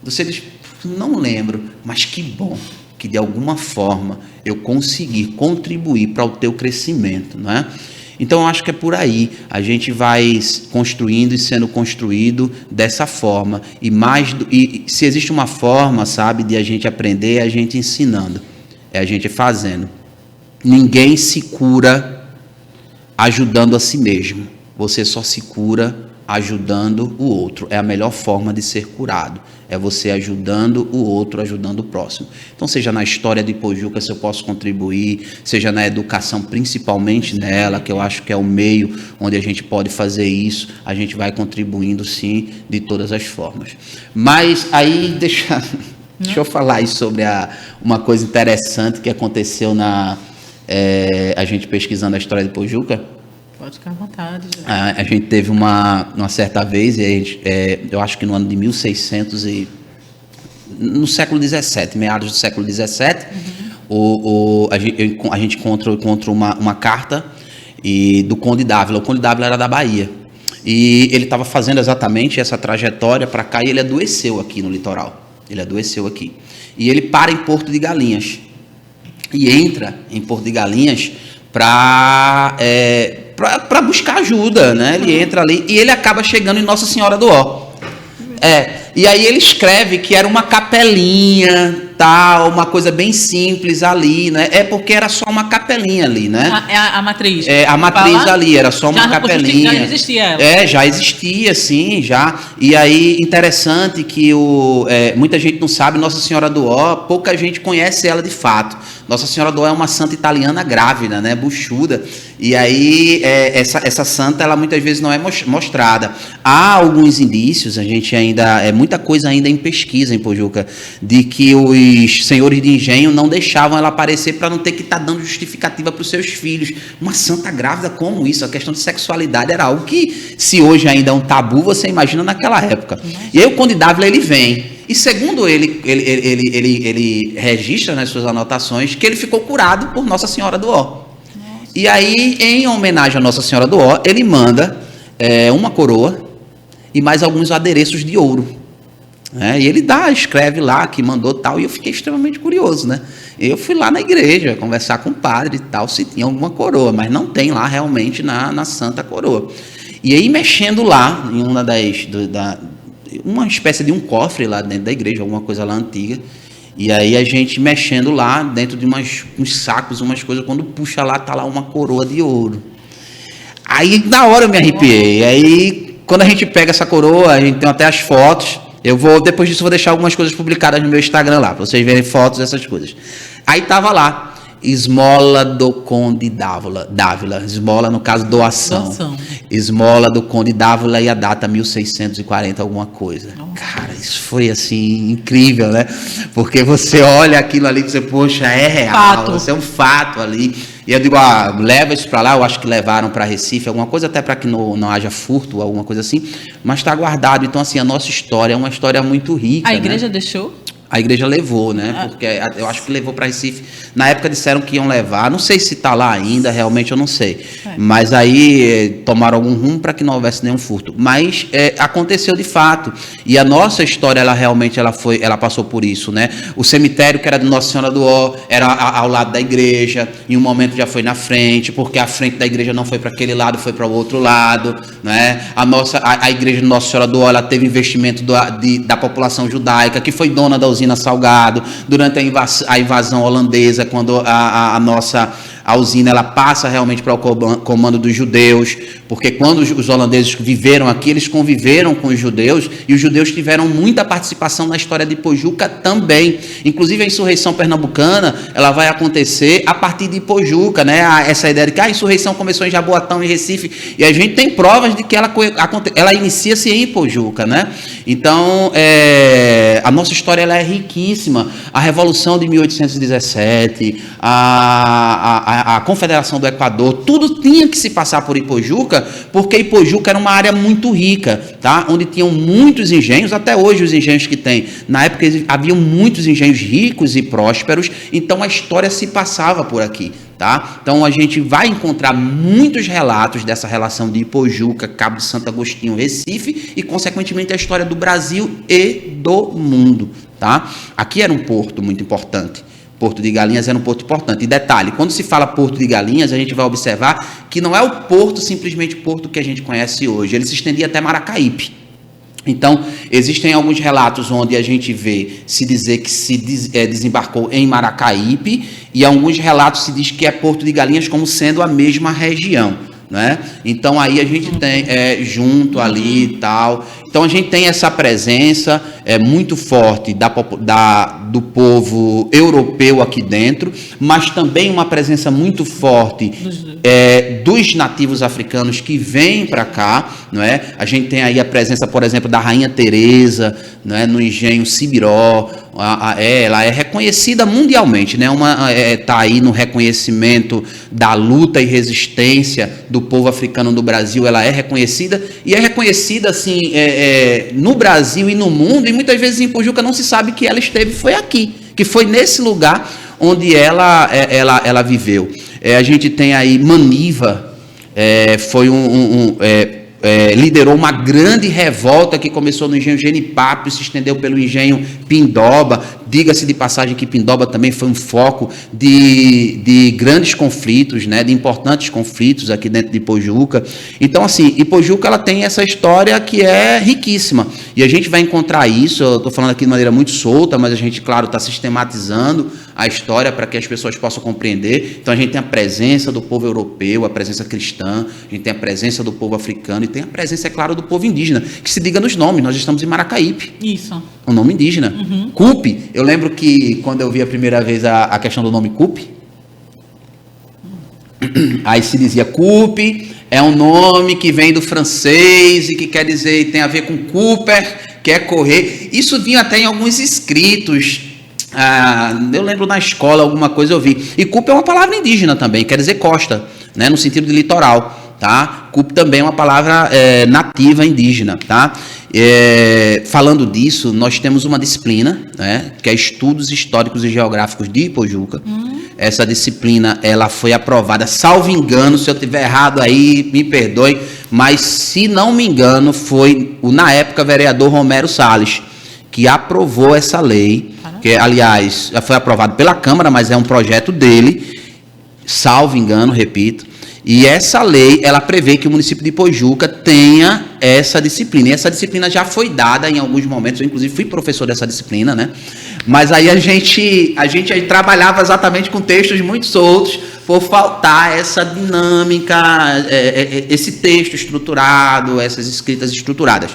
Você diz, não lembro, mas que bom que de alguma forma eu consegui contribuir para o teu crescimento, não é? Então, eu acho que é por aí. A gente vai construindo e sendo construído dessa forma. E se existe uma forma, sabe, de a gente aprender, é a gente ensinando. É a gente fazendo. Ninguém se cura ajudando a si mesmo. Você só se cura ajudando o outro. É a melhor forma de ser curado. É você ajudando o outro, ajudando o próximo. Então, seja na história de Pojuca, se eu posso contribuir, seja na educação, principalmente nela, que eu acho que é o meio onde a gente pode fazer isso, a gente vai contribuindo, sim, de todas as formas. Mas aí, deixa eu falar aí sobre uma coisa interessante que aconteceu a gente pesquisando a história de Pojuca. Pode ficar à vontade. A gente teve uma certa vez, eu acho que no ano de 1600 no século XVII, meados do século XVII, a gente encontra uma carta do Conde Dávila. O Conde Dávila era da Bahia. E ele estava fazendo exatamente essa trajetória para cá e ele adoeceu aqui no litoral. Ele adoeceu aqui. E ele para em Porto de Galinhas. E entra em Porto de Galinhas para para buscar ajuda, né? Ele entra ali e ele acaba chegando em Nossa Senhora do Ó. E aí ele escreve que era uma capelinha, tal, uma coisa bem simples ali, né? É porque era só uma capelinha ali, né? A matriz. A matriz ali, era só uma capelinha. Já existia ela. Já existia, sim, já. E aí, interessante que muita gente não sabe, Nossa Senhora do Ó, pouca gente conhece ela de fato. Nossa Senhora do Ó é uma santa italiana grávida, né? Buchuda. E aí, essa santa, ela muitas vezes não é mostrada. Há alguns indícios, a gente ainda... muita coisa ainda em pesquisa em Pojuca, de que os senhores de engenho não deixavam ela aparecer para não ter que estar dando justificativa para os seus filhos. Uma santa grávida, como isso? A questão de sexualidade era algo que, se hoje ainda é um tabu, você imagina naquela época. E aí o Conde Dávila, ele vem. E segundo ele registra nas suas anotações que ele ficou curado por Nossa Senhora do Ó. E aí, em homenagem a Nossa Senhora do Ó, ele manda uma coroa e mais alguns adereços de ouro. E ele escreve lá que mandou tal, e eu fiquei extremamente curioso, né? Eu fui lá na igreja conversar com o padre e tal, se tinha alguma coroa, mas não tem lá realmente na Santa Coroa. E aí, mexendo lá, em uma espécie de um cofre lá dentro da igreja, alguma coisa lá antiga, e aí a gente mexendo lá dentro de uns sacos, umas coisas, quando puxa lá, tá lá uma coroa de ouro. Aí, na hora eu me arrepiei. Aí, quando a gente pega essa coroa, a gente tem até as fotos. Depois disso, eu vou deixar algumas coisas publicadas no meu Instagram lá, para vocês verem fotos dessas coisas. Aí tava lá, esmola do Conde Dávila, esmola no caso doação. Esmola do Conde Dávila e a data 1640 alguma coisa. Cara, isso foi assim incrível, né? Porque você olha aquilo ali que você, poxa, é real, isso é um fato ali. E eu digo, leva isso para lá, eu acho que levaram para Recife, alguma coisa até para que não haja furto, alguma coisa assim, mas está guardado. Então, assim, a nossa história é uma história muito rica. A igreja, né, deixou? A igreja levou, né? Porque eu acho que levou para Recife. Na época disseram que iam levar. Não sei se está lá ainda, realmente eu não sei. Mas aí tomaram algum rumo para que não houvesse nenhum furto. Mas aconteceu de fato. E a nossa história, ela realmente ela passou por isso, né? O cemitério que era de Nossa Senhora do Ó era ao lado da igreja. Em um momento já foi na frente, porque a frente da igreja não foi para aquele lado, foi para o outro lado, né? A igreja de Nossa Senhora do Ó, ela teve investimento da população judaica, que foi dona da usina Salgado, durante a invasão holandesa, quando a usina ela passa realmente para o comando dos judeus, porque quando os holandeses viveram aqui, eles conviveram com os judeus, e os judeus tiveram muita participação na história de Pojuca também. Inclusive a insurreição pernambucana, ela vai acontecer a partir de Pojuca, né? Essa ideia de que a insurreição começou em Jaboatão, em Recife, e a gente tem provas de que ela inicia-se em Pojuca, né? Então, a nossa história ela é riquíssima. A Revolução de 1817, a Confederação do Equador, tudo tinha que se passar por Ipojuca, porque Ipojuca era uma área muito rica, tá? Onde tinham muitos engenhos, até hoje os engenhos que tem. Na época havia muitos engenhos ricos e prósperos, então a história se passava por aqui. Tá? Então a gente vai encontrar muitos relatos dessa relação de Ipojuca, Cabo de Santo Agostinho, Recife e, consequentemente, a história do Brasil e do mundo. Tá? Aqui era um porto muito importante. Porto de Galinhas era um porto importante. E detalhe, quando se fala Porto de Galinhas, a gente vai observar que não é o porto, simplesmente o porto que a gente conhece hoje. Ele se estendia até Maracaípe. Então, existem alguns relatos onde a gente vê se dizer que se desembarcou em Maracaípe, e alguns relatos se diz que é Porto de Galinhas como sendo a mesma região, né? Então, aí a gente tem junto ali e tal. Então, a gente tem essa presença muito forte do povo europeu aqui dentro, mas também uma presença muito forte dos nativos africanos que vêm para cá, não é? A gente tem aí a presença, por exemplo, da Rainha Teresa, não é? No engenho Sibiró. Ela é reconhecida mundialmente, né? Tá aí no reconhecimento da luta e resistência do povo africano no Brasil. Ela é reconhecida, e é reconhecida assim no Brasil e no mundo, e muitas vezes em Pojuca não se sabe que ela esteve, foi aqui, que foi nesse lugar onde ela viveu. A gente tem aí Maniva, foi liderou uma grande revolta que começou no engenho Genipapo e se estendeu pelo engenho Pindoba. Diga-se de passagem que Pindoba também foi um foco de grandes conflitos, né, de importantes conflitos aqui dentro de Ipojuca. Então, assim, Ipojuca ela tem essa história que é riquíssima. E a gente vai encontrar isso, eu estou falando aqui de maneira muito solta, mas a gente, claro, está sistematizando a história para que as pessoas possam compreender. Então, a gente tem a presença do povo europeu, a presença cristã, a gente tem a presença do povo africano e tem a presença, é claro, do povo indígena. Que se diga nos nomes, nós estamos em Maracaípe. Isso. O nome indígena. Cupe. Eu lembro que quando eu vi a primeira vez a questão do nome Cupe, aí se dizia Cupe é um nome que vem do francês e que quer dizer, tem a ver com Cooper, que é correr. Isso vinha até em alguns escritos. Eu lembro na escola alguma coisa eu vi. E Cupe é uma palavra indígena também, quer dizer costa, né, no sentido de litoral, tá? Cupe também é uma palavra nativa indígena, tá? Falando disso, nós temos uma disciplina, né, que é Estudos Históricos e Geográficos de Ipojuca. Essa disciplina, ela foi aprovada, salvo engano, se eu estiver errado aí, me perdoe, mas se não me engano, foi o, na época, vereador Romero Salles, que aprovou essa lei, que, aliás, já foi aprovado pela Câmara, mas é um projeto dele, salvo engano, repito. E essa lei, ela prevê que o município de Ipojuca tenha essa disciplina. E essa disciplina já foi dada em alguns momentos, eu inclusive fui professor dessa disciplina, né? Mas aí a gente aí trabalhava exatamente com textos muito soltos, por faltar essa dinâmica, esse texto estruturado, essas escritas estruturadas.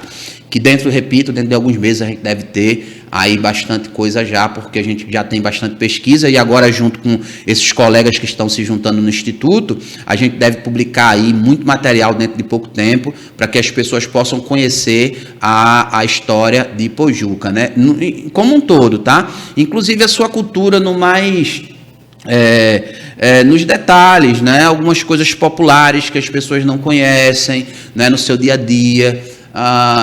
Que dentro, repito, dentro de alguns meses a gente deve ter aí bastante coisa já, porque a gente já tem bastante pesquisa e agora junto com esses colegas que estão se juntando no Instituto, a gente deve publicar aí muito material dentro de pouco tempo para que as pessoas possam conhecer a história de Ipojuca, né? Como um todo, tá? Inclusive a sua cultura no mais... nos detalhes, né? Algumas coisas populares que as pessoas não conhecem, né? No seu dia a dia.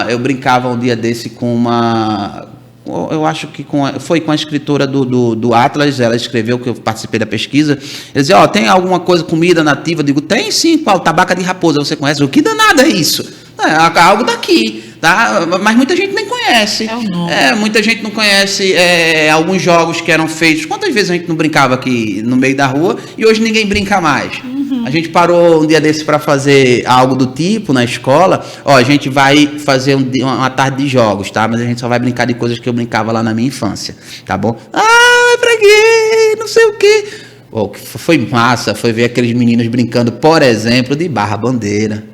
Eu brincava um dia desse com uma... Eu acho que foi com a escritora do Atlas, ela escreveu, que eu participei da pesquisa. Ela dizia, tem alguma coisa, comida nativa? Eu digo, tem sim, qual? Tabaca de raposa, você conhece? O que danado é isso? É algo daqui, tá? Mas muita gente nem conhece. É o nome. Muita gente não conhece alguns jogos que eram feitos. Quantas vezes a gente não brincava aqui no meio da rua e hoje ninguém brinca mais? A gente parou um dia desse para fazer algo do tipo na escola. A gente vai fazer uma tarde de jogos, tá? Mas a gente só vai brincar de coisas que eu brincava lá na minha infância, tá bom? Pra quê? Não sei o quê. Foi massa, foi ver aqueles meninos brincando, por exemplo, de barra-bandeira.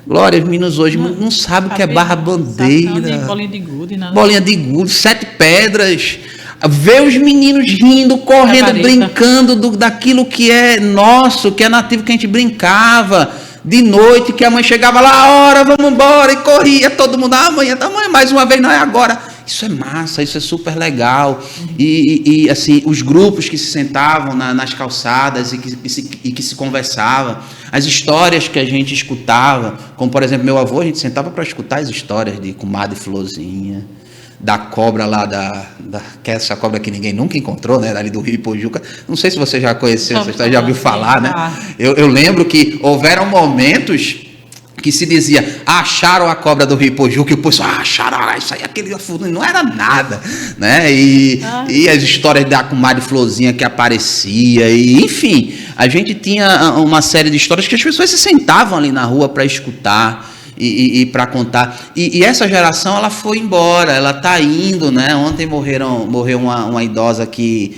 Glória, os meninos hoje não sabem o que é barra-bandeira. Bolinha de gude, nada. Bolinha de gude, 7 pedras. Ver os meninos rindo, correndo, brincando daquilo que é nosso, que é nativo, que a gente brincava de noite, que a mãe chegava lá, a hora, vamos embora, e corria todo mundo, amanhã, mais uma vez, não é agora. Isso é massa, isso é super legal. E assim, os grupos que se sentavam nas calçadas e que se conversavam, as histórias que a gente escutava, como por exemplo meu avô, a gente sentava para escutar as histórias de comadre Florzinha, da cobra lá, que é essa cobra que ninguém nunca encontrou, né, ali do Rio Ipojuca. Não sei se você já conheceu essa história, já ouviu falar, né? Eu lembro que houveram momentos que se dizia, acharam a cobra do Rio Ipojuca, e o povo acharam, isso aí, aquele não era nada, né? E as histórias da comadre Florzinha que aparecia, e enfim, a gente tinha uma série de histórias que as pessoas se sentavam ali na rua para escutar e para contar. E essa geração, ela foi embora, ela está indo, né? Ontem morreu uma idosa que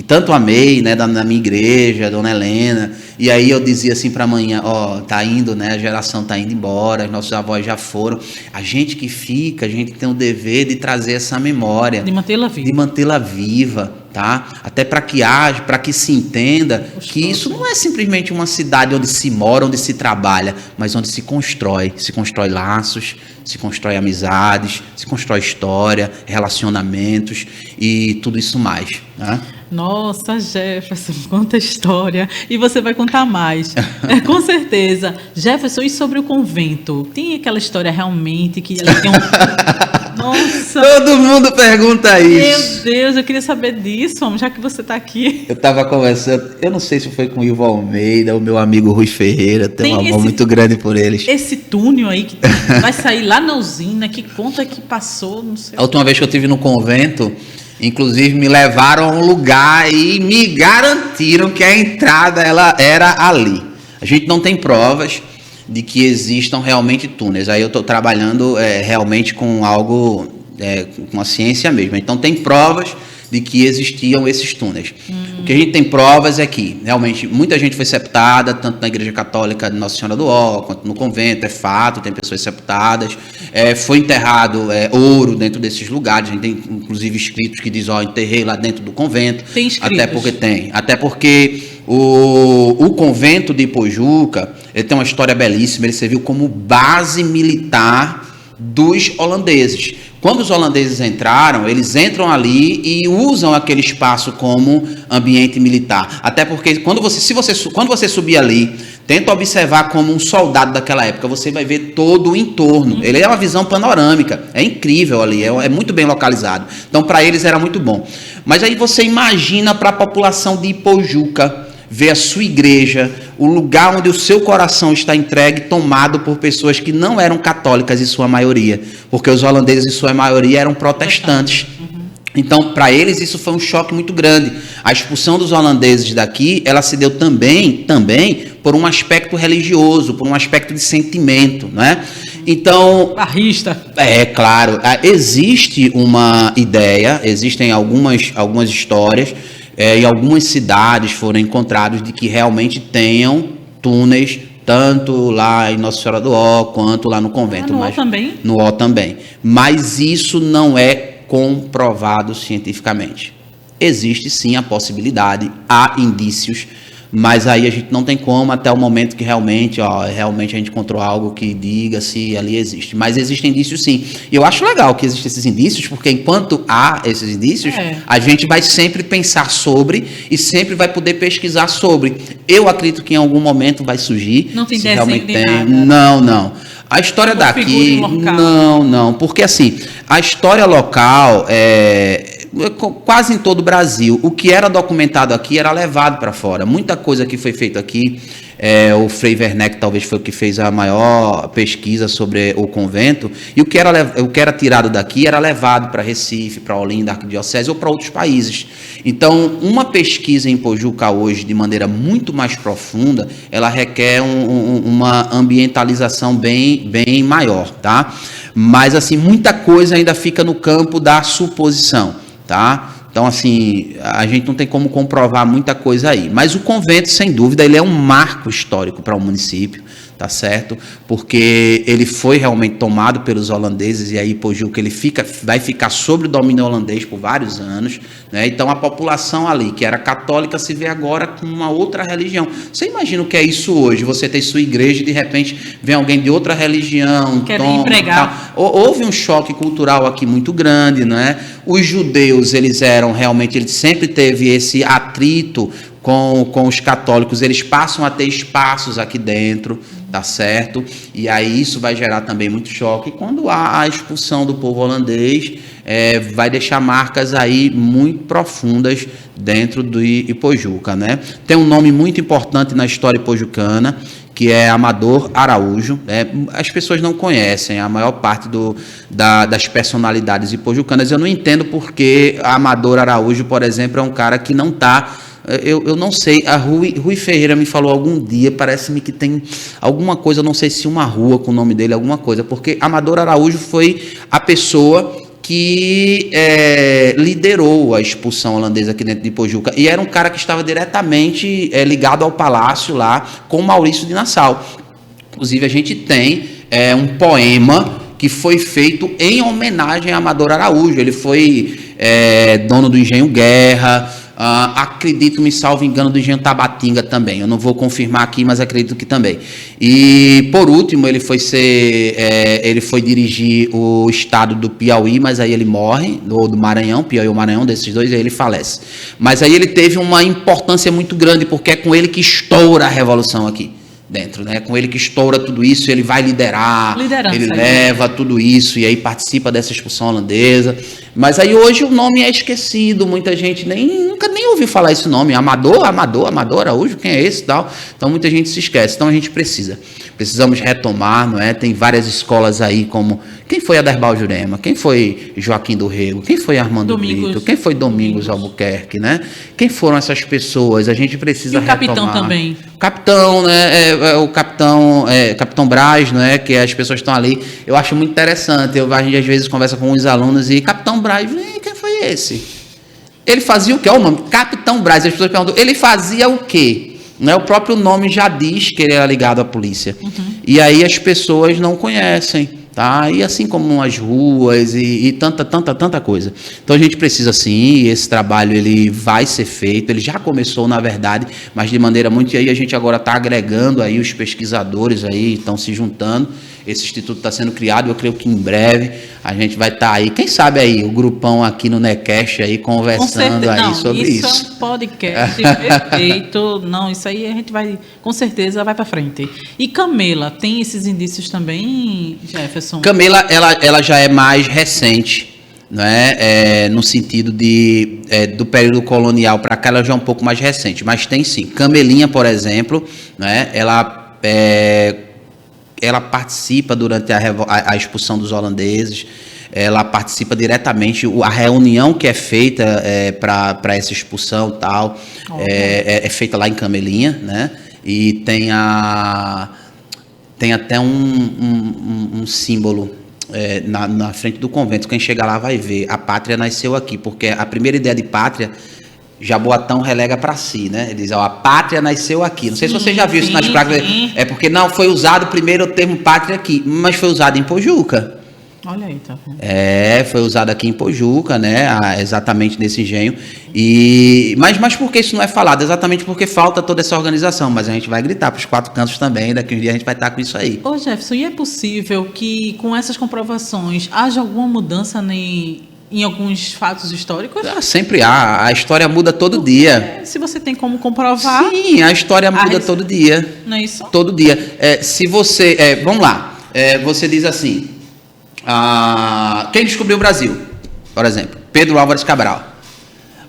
tanto amei, né, na minha igreja, Dona Helena, e aí eu dizia assim para amanhã, tá indo, né, a geração tá indo embora, os nossos avós já foram, a gente que fica, a gente tem o dever de trazer essa memória, de mantê-la viva, tá? Até para que se entenda que isso não é simplesmente uma cidade onde se mora, onde se trabalha, mas onde se constrói laços, se constrói amizades, se constrói história, relacionamentos e tudo isso mais, né? Nossa, Jefferson, quanta história. E você vai contar mais. Com certeza. Jefferson, e sobre o convento? Tem aquela história realmente que ela tem Nossa. Todo mundo pergunta isso. Meu Deus, eu queria saber disso, homem, já que você está aqui. Eu estava conversando, eu não sei se foi com o Ivo Almeida, o meu amigo Rui Ferreira, tem um amor muito grande por eles. Esse túnel aí que vai sair lá na usina, que conta que passou, não sei. A última vez que eu estive no convento, inclusive me levaram a um lugar e me garantiram que a entrada ela era ali. A gente não tem provas de que existam realmente túneis. Aí eu estou trabalhando realmente com algo, com a ciência mesmo. Então tem provas de que existiam esses túneis. O que a gente tem provas é que realmente muita gente foi sepultada, tanto na Igreja Católica de Nossa Senhora do Ó, quanto no convento, é fato, tem pessoas sepultadas. Foi enterrado ouro dentro desses lugares. A gente tem inclusive escritos que dizem, enterrei lá dentro do convento. Tem escritos? Até porque o convento de Ipojuca, ele tem uma história belíssima, ele serviu como base militar dos holandeses. Quando os holandeses entraram, eles entram ali e usam aquele espaço como ambiente militar. Até porque quando você subir ali, tenta observar como um soldado daquela época, você vai ver todo o entorno. Ele é uma visão panorâmica, é incrível ali, é muito bem localizado. Então, para eles era muito bom. Mas aí você imagina para a população de Ipojuca, ver a sua igreja, o lugar onde o seu coração está entregue, tomado por pessoas que não eram católicas em sua maioria, porque os holandeses em sua maioria eram protestantes. Então, para eles isso foi um choque muito grande. A expulsão dos holandeses daqui, ela se deu também por um aspecto religioso, por um aspecto de sentimento, né? Então, barrista. Claro, existe uma ideia, existem algumas histórias, em algumas cidades foram encontrados de que realmente tenham túneis, tanto lá em Nossa Senhora do Ó, quanto lá no convento. No Ó também? No Ó também. Mas isso não é comprovado cientificamente. Existe sim a possibilidade, há indícios, mas aí a gente não tem como até o momento que realmente a gente encontrou algo que diga se ali existe. Mas existem indícios sim. E eu acho legal que existem esses indícios, porque enquanto há esses indícios, a gente vai sempre pensar sobre e sempre vai poder pesquisar sobre. Eu acredito que em algum momento vai surgir. Não tem se desenho realmente de tem. nada. Não. A história Uma daqui, não, porque assim, a história local quase em todo o Brasil, o que era documentado aqui era levado para fora. Muita coisa que foi feita aqui, o Frei Werneck talvez foi o que fez a maior pesquisa sobre o convento, e o que era tirado daqui era levado para Recife, para Olinda, Arquidiocese ou para outros países. Então, uma pesquisa em Ipojuca hoje, de maneira muito mais profunda, ela requer uma ambientalização bem maior, tá? Mas, assim, muita coisa ainda fica no campo da suposição, tá? Então, assim, a gente não tem como comprovar muita coisa aí. Mas o convento, sem dúvida, ele é um marco histórico para o município, tá certo? Porque ele foi realmente tomado pelos holandeses, e aí Ipojuca vai ficar sob o domínio holandês por vários anos, né? Então, a população ali, que era católica, se vê agora com uma outra religião. Você imagina o que é isso hoje? Você tem sua igreja e, de repente, vem alguém de outra religião, querem pregar. Houve um choque cultural aqui muito grande, né? Os judeus, eles sempre teve esse atrito com os católicos, eles passam a ter espaços aqui dentro, tá certo? E aí isso vai gerar também muito choque. E quando há a expulsão do povo holandês, vai deixar marcas aí muito profundas dentro do Ipojuca, né? Tem um nome muito importante na história ipojucana, que é Amador Araújo. As pessoas não conhecem a maior parte das personalidades ipojucanas. Eu não entendo porque Amador Araújo, por exemplo, é um cara que não está... Eu não sei, a Rui Ferreira me falou algum dia, parece-me que tem alguma coisa, eu não sei se uma rua com o nome dele, alguma coisa, porque Amador Araújo foi a pessoa que liderou a expulsão holandesa aqui dentro de Ipojuca, e era um cara que estava diretamente ligado ao palácio lá com Maurício de Nassau. Inclusive a gente tem um poema que foi feito em homenagem a Amador Araújo. Ele foi dono do Engenho Guerra, acredito, me salvo engano, do engenho Tabatinga também. Eu não vou confirmar aqui, mas acredito que também. E, por último, ele foi dirigir o estado do Piauí, mas aí ele morre, ou do Maranhão, Piauí ou Maranhão, desses dois, aí ele falece. Mas aí ele teve uma importância muito grande, porque é com ele que estoura a revolução aqui dentro, né? Com ele que estoura tudo isso, ele vai liderar, ele leva tudo isso e aí participa dessa expulsão holandesa. Mas aí hoje o nome é esquecido, muita gente nunca nem ouviu falar esse nome, Amador Araújo, quem é esse e tal? Então muita gente se esquece, então a gente precisamos retomar, não é? Tem várias escolas aí como, quem foi Aderbal Jurema, quem foi Joaquim do Rego, quem foi Armando Brito, quem foi Domingos Albuquerque, né? Quem foram essas pessoas? A gente precisa retomar. E o capitão também. Capitão, né? O Capitão Braz, não é? Que as pessoas estão ali. Eu acho muito interessante. A gente às vezes conversa com uns alunos e Capitão Braz, quem foi esse? Ele fazia o quê? Olha o nome, Capitão Braz. As pessoas perguntam, ele fazia o quê? Né? O próprio nome já diz que ele era ligado à polícia. Uhum. E aí as pessoas não conhecem. Tá? E assim como as ruas e tanta coisa. Então a gente precisa sim, e esse trabalho ele vai ser feito, ele já começou na verdade, mas de maneira muito, e aí a gente agora está agregando aí os pesquisadores aí, estão se juntando, esse instituto está sendo criado, eu creio que em breve a gente vai estar aí, quem sabe aí, o grupão aqui no NECast aí conversando aí sobre isso. Isso é um podcast perfeito, não, isso aí a gente vai, com certeza vai para frente. E Camela, tem esses indícios também, Jefferson? Camela, ela já é mais recente, não é? No sentido do período colonial para cá, ela já é um pouco mais recente, mas tem sim. Camelinha, por exemplo, não é? Ela participa durante a expulsão dos holandeses, ela participa diretamente, a reunião que é feita para essa expulsão tal, é feita lá em Camelinha, né? E tem até um símbolo na frente do convento, quem chegar lá vai ver, a pátria nasceu aqui, porque a primeira ideia de pátria, Jaboatão relega para si, né? Ele diz, a pátria nasceu aqui. Não sei se você já viu isso nas placas. É porque não foi usado primeiro o termo pátria aqui, mas foi usado em Pojuca. Olha aí, tá vendo? Foi usado aqui em Pojuca, né? Exatamente nesse engenho. Mas por que isso não é falado? Exatamente porque falta toda essa organização. Mas a gente vai gritar para os quatro cantos também. Daqui um dia a gente vai estar com isso aí. Ô Jefferson, e é possível que com essas comprovações haja alguma mudança em alguns fatos históricos? Sempre há. A história muda todo dia. Se você tem como comprovar... Sim, a história muda todo dia. Não é isso? Todo dia. Se você... vamos lá. Você diz assim... quem descobriu o Brasil? Por exemplo, Pedro Álvares Cabral.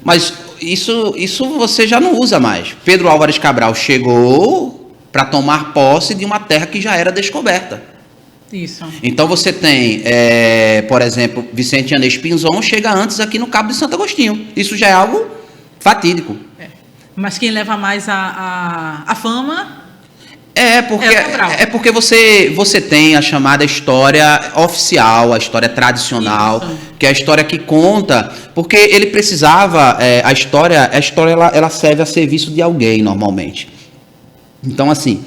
Mas isso você já não usa mais. Pedro Álvares Cabral chegou para tomar posse de uma terra que já era descoberta. Isso. Então você tem, por exemplo, Vicente Anês Pinzon chega antes aqui no Cabo de Santo Agostinho. Isso já é algo fatídico. Mas quem leva mais a fama... Porque você tem a chamada história oficial, a história tradicional, isso, que é a história que conta, porque ele precisava, a história ela serve a serviço de alguém normalmente. Então assim,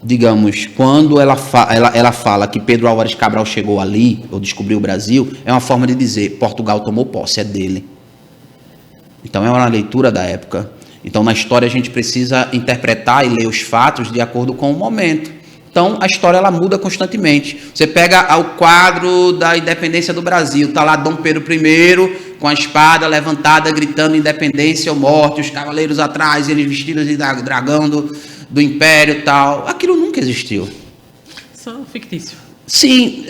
digamos, quando ela fala que Pedro Álvares Cabral chegou ali, ou descobriu o Brasil, é uma forma de dizer, Portugal tomou posse, é dele. Então é uma leitura da época. Então, na história, a gente precisa interpretar e ler os fatos de acordo com o momento. Então, a história ela muda constantemente. Você pega o quadro da independência do Brasil, está lá Dom Pedro I, com a espada levantada, gritando independência ou morte, os cavaleiros atrás, eles vestidos de dragão do Império e tal. Aquilo nunca existiu. Só fictício. Sim,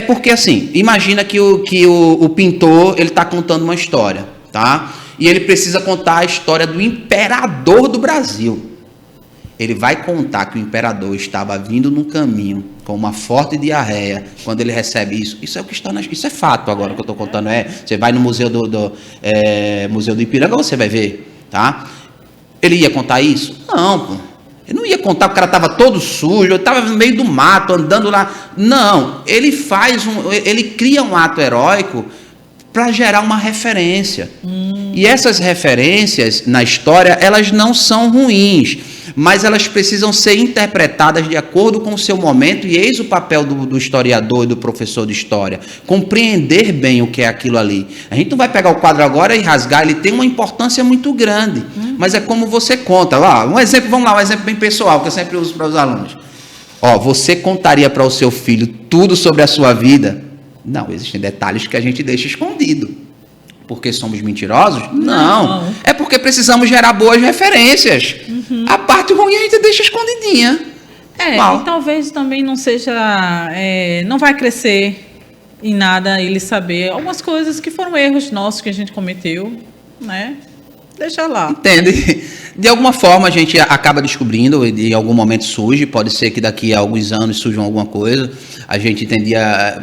porque assim, imagina que o pintor ele está contando uma história, tá? E ele precisa contar a história do imperador do Brasil. Ele vai contar que o imperador estava vindo no caminho com uma forte diarreia quando ele recebe isso. Isso é o que está isso é fato agora que eu estou contando. Você vai no Museu Museu do Ipiranga, você vai ver, tá? Ele ia contar isso? Não, pô. Ele não ia contar que o cara estava todo sujo, estava no meio do mato, andando lá. Não, ele cria um ato heróico para gerar uma referência. E essas referências na história, elas não são ruins. mas elas precisam ser interpretadas de acordo com o seu momento, e eis o papel do historiador e do professor de história, compreender bem o que é aquilo ali. A gente não vai pegar o quadro agora e rasgar, ele tem uma importância muito grande, mas é como você conta. Um exemplo, vamos lá, um exemplo bem pessoal, que eu sempre uso para os alunos. Você contaria para o seu filho tudo sobre a sua vida? Não, existem detalhes que a gente deixa escondido. Porque somos mentirosos? Não. É porque precisamos gerar boas referências. A parte ruim a gente deixa escondidinha. E talvez também não seja... não vai crescer em nada ele saber algumas coisas que foram erros nossos que a gente cometeu, né? Deixa lá. Entende? De alguma forma a gente acaba descobrindo, e em algum momento surge, pode ser que daqui a alguns anos surja alguma coisa. A gente tendia...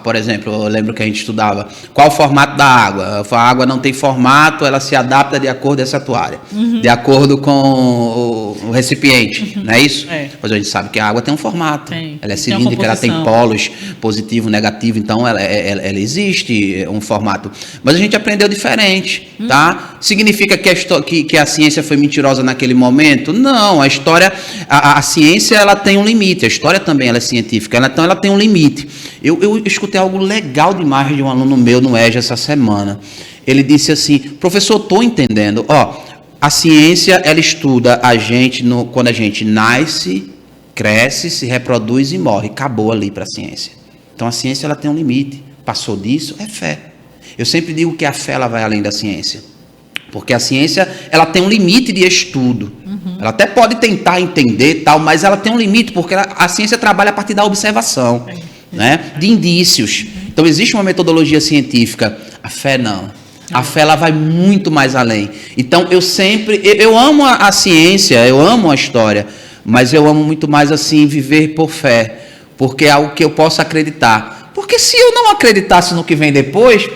por exemplo, eu lembro que a gente estudava qual o formato da água. A água não tem formato, ela se adapta de acordo com essa atuária, de acordo com o recipiente, não é isso? Mas a gente sabe que a água tem um formato, ela é cilíndrica, ela tem polos, positivo, negativo, então ela existe um formato. Mas a gente aprendeu diferente, tá? Significa que a ciência foi mentirosa naquele momento? Não, a história, a ciência ela tem um limite, a história também ela é científica, então ela tem um limite. Eu escutei algo legal demais de um aluno meu no EJA essa semana. Ele disse assim: professor, estou entendendo. A ciência, ela estuda a gente quando a gente nasce, cresce, se reproduz e morre. Acabou ali para a ciência. Então a ciência ela tem um limite. Passou disso, é fé. Eu sempre digo que a fé ela vai além da ciência. Porque a ciência ela tem um limite de estudo. Ela até pode tentar entender, tal, mas ela tem um limite, porque a ciência trabalha a partir da observação. Né, de indícios. Então existe uma metodologia científica. A fé não. A fé ela vai muito mais além. Então eu amo a ciência, eu amo a história, mas eu amo muito mais assim viver por fé, porque é algo que eu posso acreditar. Porque se eu não acreditasse no que vem depois,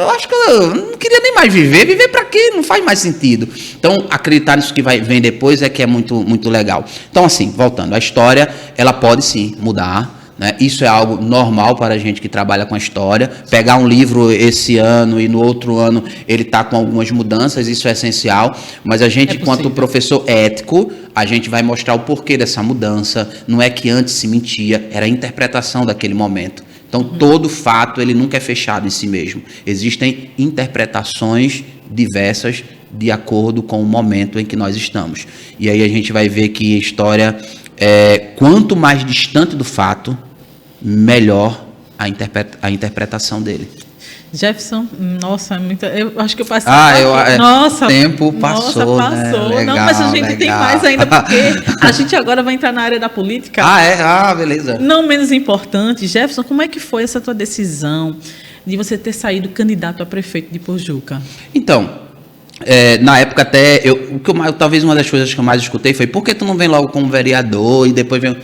eu acho que eu não queria nem mais viver para quê? Não faz mais sentido. Então acreditar nisso que vem depois é que é muito, muito legal. Então assim, voltando, a história ela pode sim mudar. Isso é algo normal para a gente que trabalha com a história. Pegar um livro esse ano e no outro ano ele está com algumas mudanças, isso é essencial. Mas a gente, enquanto professor ético, a gente vai mostrar o porquê dessa mudança. Não é que antes se mentia, era a interpretação daquele momento. Então, todo fato ele nunca é fechado em si mesmo. Existem interpretações diversas de acordo com o momento em que nós estamos. E aí a gente vai ver que a história, quanto mais distante do fato, melhor a interpretação dele. Jefferson, nossa, eu acho que eu passei. Nossa, tempo passou. Nossa, passou. Né? Legal, não, mas a gente tem mais ainda, porque a gente agora vai entrar na área da política. Beleza. Não menos importante, Jefferson, como é que foi essa tua decisão de você ter saído candidato a prefeito de Pojuca? Então, na época até, talvez uma das coisas que eu mais escutei foi: por que tu não vem logo como vereador e depois vem...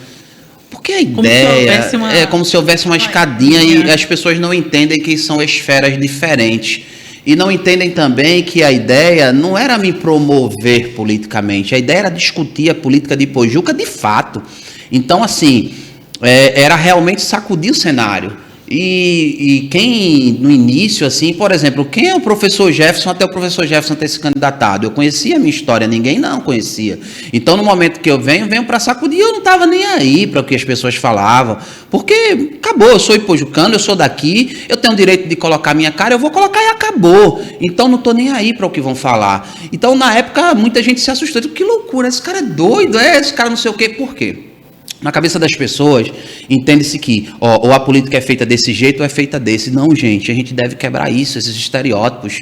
Porque a ideia é como se houvesse uma escadinha e as pessoas não entendem que são esferas diferentes. E não entendem também que a ideia não era me promover politicamente, a ideia era discutir a política de Pojuca de fato. Então, assim, era realmente sacudir o cenário. E quem, no início, assim, por exemplo, quem é o professor Jefferson até o professor Jefferson ter se candidatado? Eu conhecia a minha história, ninguém não conhecia. Então, no momento que eu venho para sacudir, eu não estava nem aí para o que as pessoas falavam, porque acabou, eu sou ipojucano, eu sou daqui, eu tenho o direito de colocar minha cara, eu vou colocar e acabou. Então, não estou nem aí para o que vão falar. Então, na época, muita gente se assustou, que loucura, esse cara é doido, esse cara não sei o quê, por quê? Na cabeça das pessoas, entende-se que ou a política é feita desse jeito ou é feita desse. Não, gente, a gente deve quebrar isso, esses estereótipos.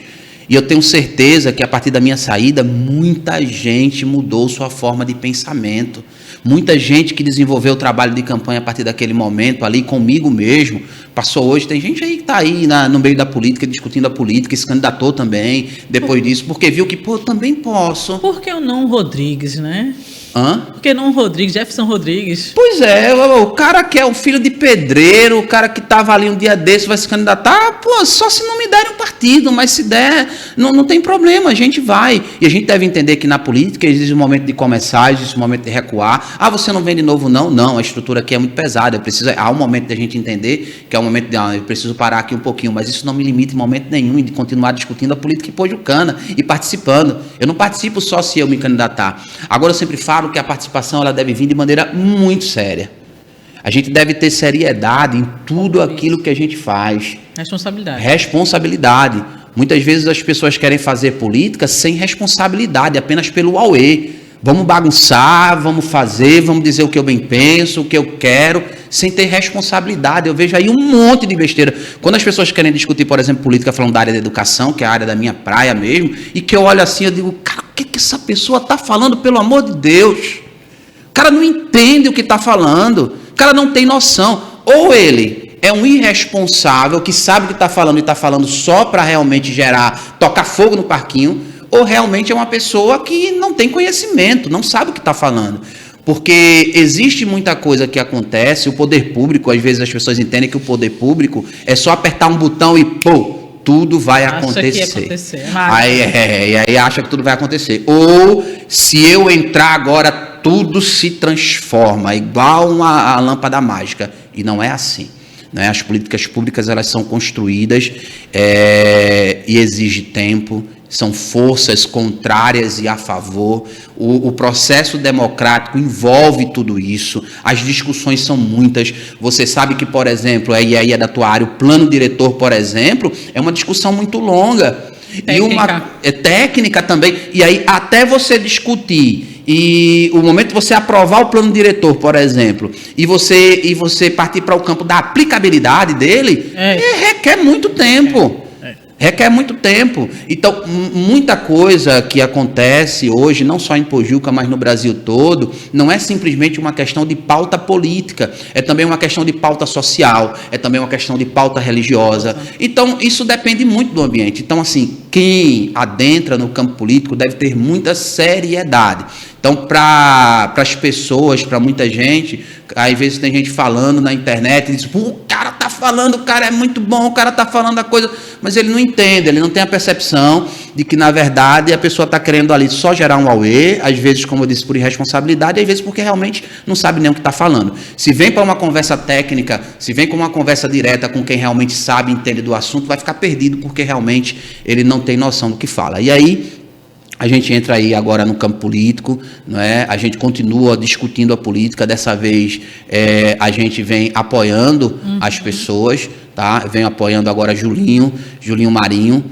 E eu tenho certeza que a partir da minha saída, muita gente mudou sua forma de pensamento. Muita gente que desenvolveu o trabalho de campanha a partir daquele momento, ali comigo mesmo, passou hoje. Tem gente aí que está aí no meio da política, discutindo a política, e se candidatou também depois disso, porque viu que, eu também posso. Por que o não Rodrigues, né? Hã? Por que não Rodrigues, Jefferson Rodrigues? Pois é, o cara que é o filho de pedreiro, o cara que estava ali um dia desse vai se candidatar, pô, só se não me derem um partido, mas se der, não tem problema, a gente vai. E a gente deve entender que na política existe um momento de começar, existe um momento de recuar. Ah, você não vem de novo? Não, a estrutura aqui é muito pesada, há um momento de a gente entender que é um momento de, eu preciso parar aqui um pouquinho, mas isso não me limita em momento nenhum de continuar discutindo a política pojucana e participando. Eu não participo só se eu me candidatar. Agora eu sempre falo que a participação ela deve vir de maneira muito séria. A gente deve ter seriedade em tudo aquilo que a gente faz. Responsabilidade. Muitas vezes as pessoas querem fazer política sem responsabilidade, apenas pelo auê. Vamos bagunçar, vamos fazer, vamos dizer o que eu bem penso, o que eu quero, sem ter responsabilidade. Eu vejo aí um monte de besteira. Quando as pessoas querem discutir, por exemplo, política falando da área da educação, que é a área da minha praia mesmo, e que eu olho assim, eu digo, cara, o que essa pessoa está falando, pelo amor de Deus? O cara não entende o que está falando, o cara não tem noção. Ou ele é um irresponsável que sabe o que está falando e está falando só para realmente tocar fogo no parquinho, ou realmente é uma pessoa que não tem conhecimento, não sabe o que está falando. Porque existe muita coisa que acontece, o poder público, às vezes as pessoas entendem que o poder público é só apertar um botão e pô, tudo vai acontecer. Aí acha que tudo vai acontecer. Ou se eu entrar agora, tudo se transforma, igual a lâmpada mágica. E não é assim. Né? As políticas públicas elas são construídas e exige tempo. São forças contrárias e a favor. O processo democrático envolve tudo isso. As discussões são muitas. Você sabe que, por exemplo, aí é da tua área, o plano diretor, por exemplo, é uma discussão muito longa. É técnica também. E aí, até você discutir, e o momento de você aprovar o plano diretor, por exemplo, e você partir para o campo da aplicabilidade dele, requer muito tempo. Requer muito tempo. Então, muita coisa que acontece hoje, não só em Pojuca, mas no Brasil todo, não é simplesmente uma questão de pauta política, é também uma questão de pauta social, é também uma questão de pauta religiosa. Então, isso depende muito do ambiente. Então, assim, quem adentra no campo político deve ter muita seriedade. Então, para as pessoas, para muita gente, às vezes tem gente falando na internet e diz, o cara tá falando, o cara é muito bom, o cara tá falando a coisa, mas ele não entende, ele não tem a percepção de que, na verdade, a pessoa está querendo ali só gerar um auê, às vezes, como eu disse, por irresponsabilidade, às vezes porque realmente não sabe nem o que está falando. Se vem para uma conversa técnica, se vem com uma conversa direta com quem realmente sabe e entende do assunto, vai ficar perdido porque realmente ele não tem noção do que fala. E aí, a gente entra aí agora no campo político, não é? A gente continua discutindo a política, dessa vez a gente vem apoiando as pessoas, tá? Vem apoiando agora Julinho Marinho,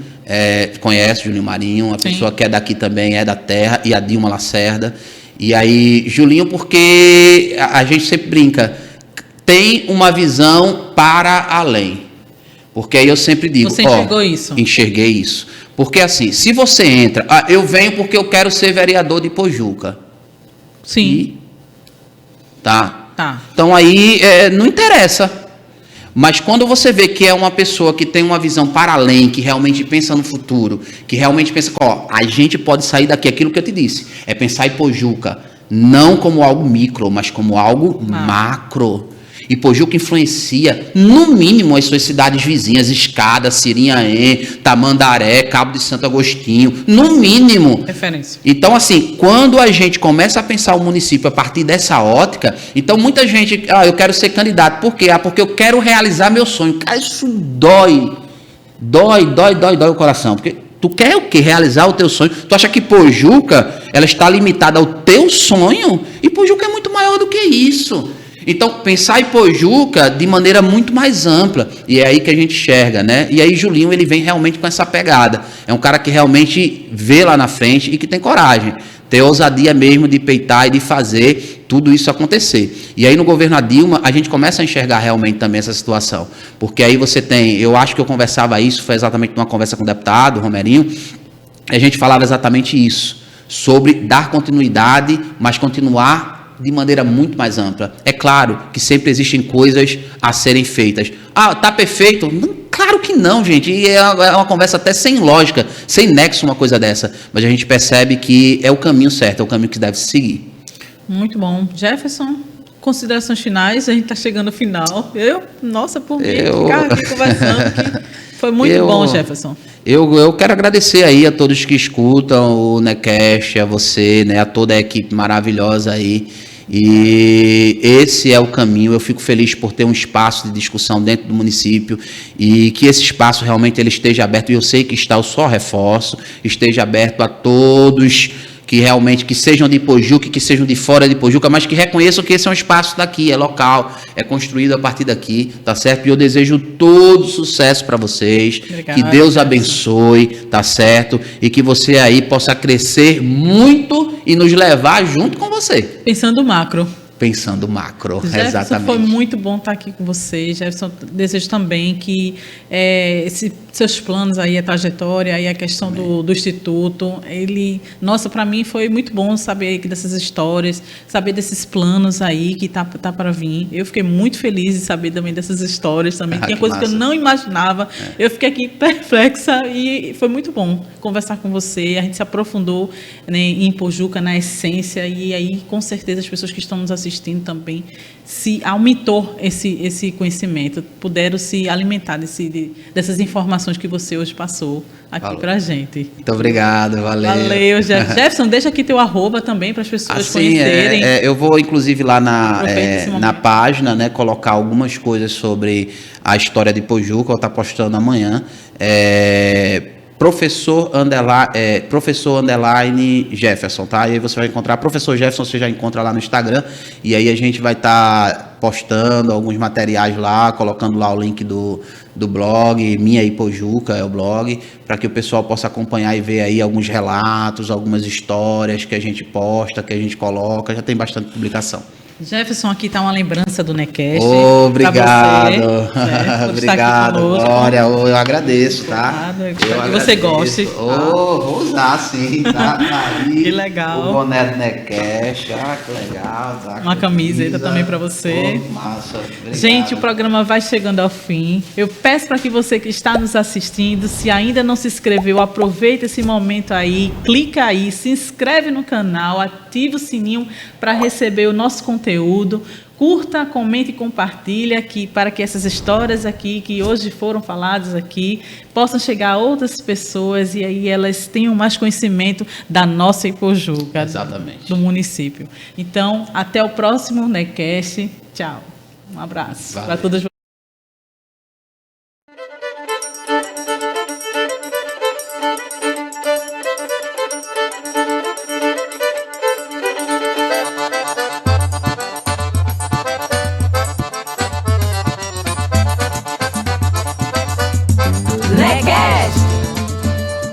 conhece Julinho Marinho, uma pessoa que é daqui também, é da terra, e a Dilma Lacerda. E aí, Julinho, porque a gente sempre brinca, tem uma visão para além. Porque aí eu sempre digo, você enxergou isso? Enxerguei isso. Porque assim, se você entra, eu venho porque eu quero ser vereador de Pojuca. Sim. Tá. Então aí não interessa. Mas quando você vê que é uma pessoa que tem uma visão para além, que realmente pensa no futuro, que realmente pensa que a gente pode sair daqui, aquilo que eu te disse, é pensar em Pojuca, não como algo micro, mas como algo macro. E Pojuca influencia, no mínimo, as suas cidades vizinhas, Escada, Sirinhaém, Tamandaré, Cabo de Santo Agostinho, no mínimo. Referência. Então, assim, quando a gente começa a pensar o município a partir dessa ótica, então muita gente, eu quero ser candidato, por quê? Porque eu quero realizar meu sonho. Cara, isso dói o coração, porque tu quer o quê? Realizar o teu sonho. Tu acha que Pojuca, ela está limitada ao teu sonho? E Pojuca é muito maior do que isso. Então, pensar em Pojuca de maneira muito mais ampla, e é aí que a gente enxerga, né? E aí Julinho, ele vem realmente com essa pegada. É um cara que realmente vê lá na frente e que tem coragem, ter ousadia mesmo de peitar e de fazer tudo isso acontecer. E aí no governo Dilma, a gente começa a enxergar realmente também essa situação. Porque aí você tem, eu acho que eu conversava isso, foi exatamente numa conversa com o deputado Romerinho, a gente falava exatamente isso, sobre dar continuidade, mas continuar de maneira muito mais ampla. É claro que sempre existem coisas a serem feitas. Tá perfeito? Não, claro que não, gente. E é uma conversa até sem lógica, sem nexo uma coisa dessa. Mas a gente percebe que é o caminho certo, é o caminho que deve se seguir. Muito bom. Jefferson, considerações finais, a gente está chegando ao final. Nossa, por mim, ficar aqui conversando, que foi muito bom, Jefferson. Eu quero agradecer aí a todos que escutam o NECast, a você, né, a toda a equipe maravilhosa aí. E esse é o caminho. Eu fico feliz por ter um espaço de discussão dentro do município e que esse espaço realmente ele esteja aberto, e eu sei que está, eu só reforço, esteja aberto a todos que realmente, que sejam de Ipojuca, que sejam de fora de Ipojuca, mas que reconheçam que esse é um espaço daqui, é local, é construído a partir daqui, tá certo? E eu desejo todo sucesso para vocês, que Deus abençoe, tá certo? E que você aí possa crescer muito e nos levar junto com você. Pensando macro. Pensando macro, Jefferson, exatamente. Foi muito bom estar aqui com você, Jefferson. Desejo também que seus planos aí, a trajetória aí, a questão do Instituto, nossa, para mim foi muito bom saber dessas histórias, saber desses planos aí que tá para vir. Eu fiquei muito feliz de saber também dessas histórias também. Tinha coisas que eu não imaginava. Eu fiquei aqui perplexa e foi muito bom conversar com você. A gente se aprofundou, né, em Ipojuca, na essência, e aí com certeza as pessoas que estão nos assistindo também se aumentou esse conhecimento, puderam se alimentar dessas informações que você hoje passou aqui pra gente. Muito obrigado, valeu. Valeu, Jefferson, deixa aqui teu @, também para as pessoas conhecerem. Eu vou inclusive lá na página, né, colocar algumas coisas sobre a história de Ipojuca. Eu vou estar postando amanhã. Professor underline Jefferson, tá? E aí você vai encontrar Professor Jefferson, você já encontra lá no Instagram, e aí a gente vai estar postando alguns materiais lá, colocando lá o link do blog, Minha Ipojuca é o blog, para que o pessoal possa acompanhar e ver aí alguns relatos, algumas histórias que a gente posta, que a gente coloca, já tem bastante publicação. Jefferson, aqui está uma lembrança do NECast. Obrigado. Obrigado, Glória. Eu agradeço, tá? Que você goste. Vou usar, sim, tá? Aí, que legal. O boné do NECast, que legal. Tá? Uma camiseta também para você. Massa. Obrigado. Gente, o programa vai chegando ao fim. Eu peço para que você que está nos assistindo, se ainda não se inscreveu, aproveita esse momento aí, clica aí, se inscreve no canal, ativa o sininho para receber o nosso conteúdo. Curta, comente e compartilha para que essas histórias aqui, que hoje foram faladas aqui, possam chegar a outras pessoas e aí elas tenham mais conhecimento da nossa Ipojuca, exatamente, do município. Então, até o próximo NECast. Tchau. Um abraço para todos vocês. NECast.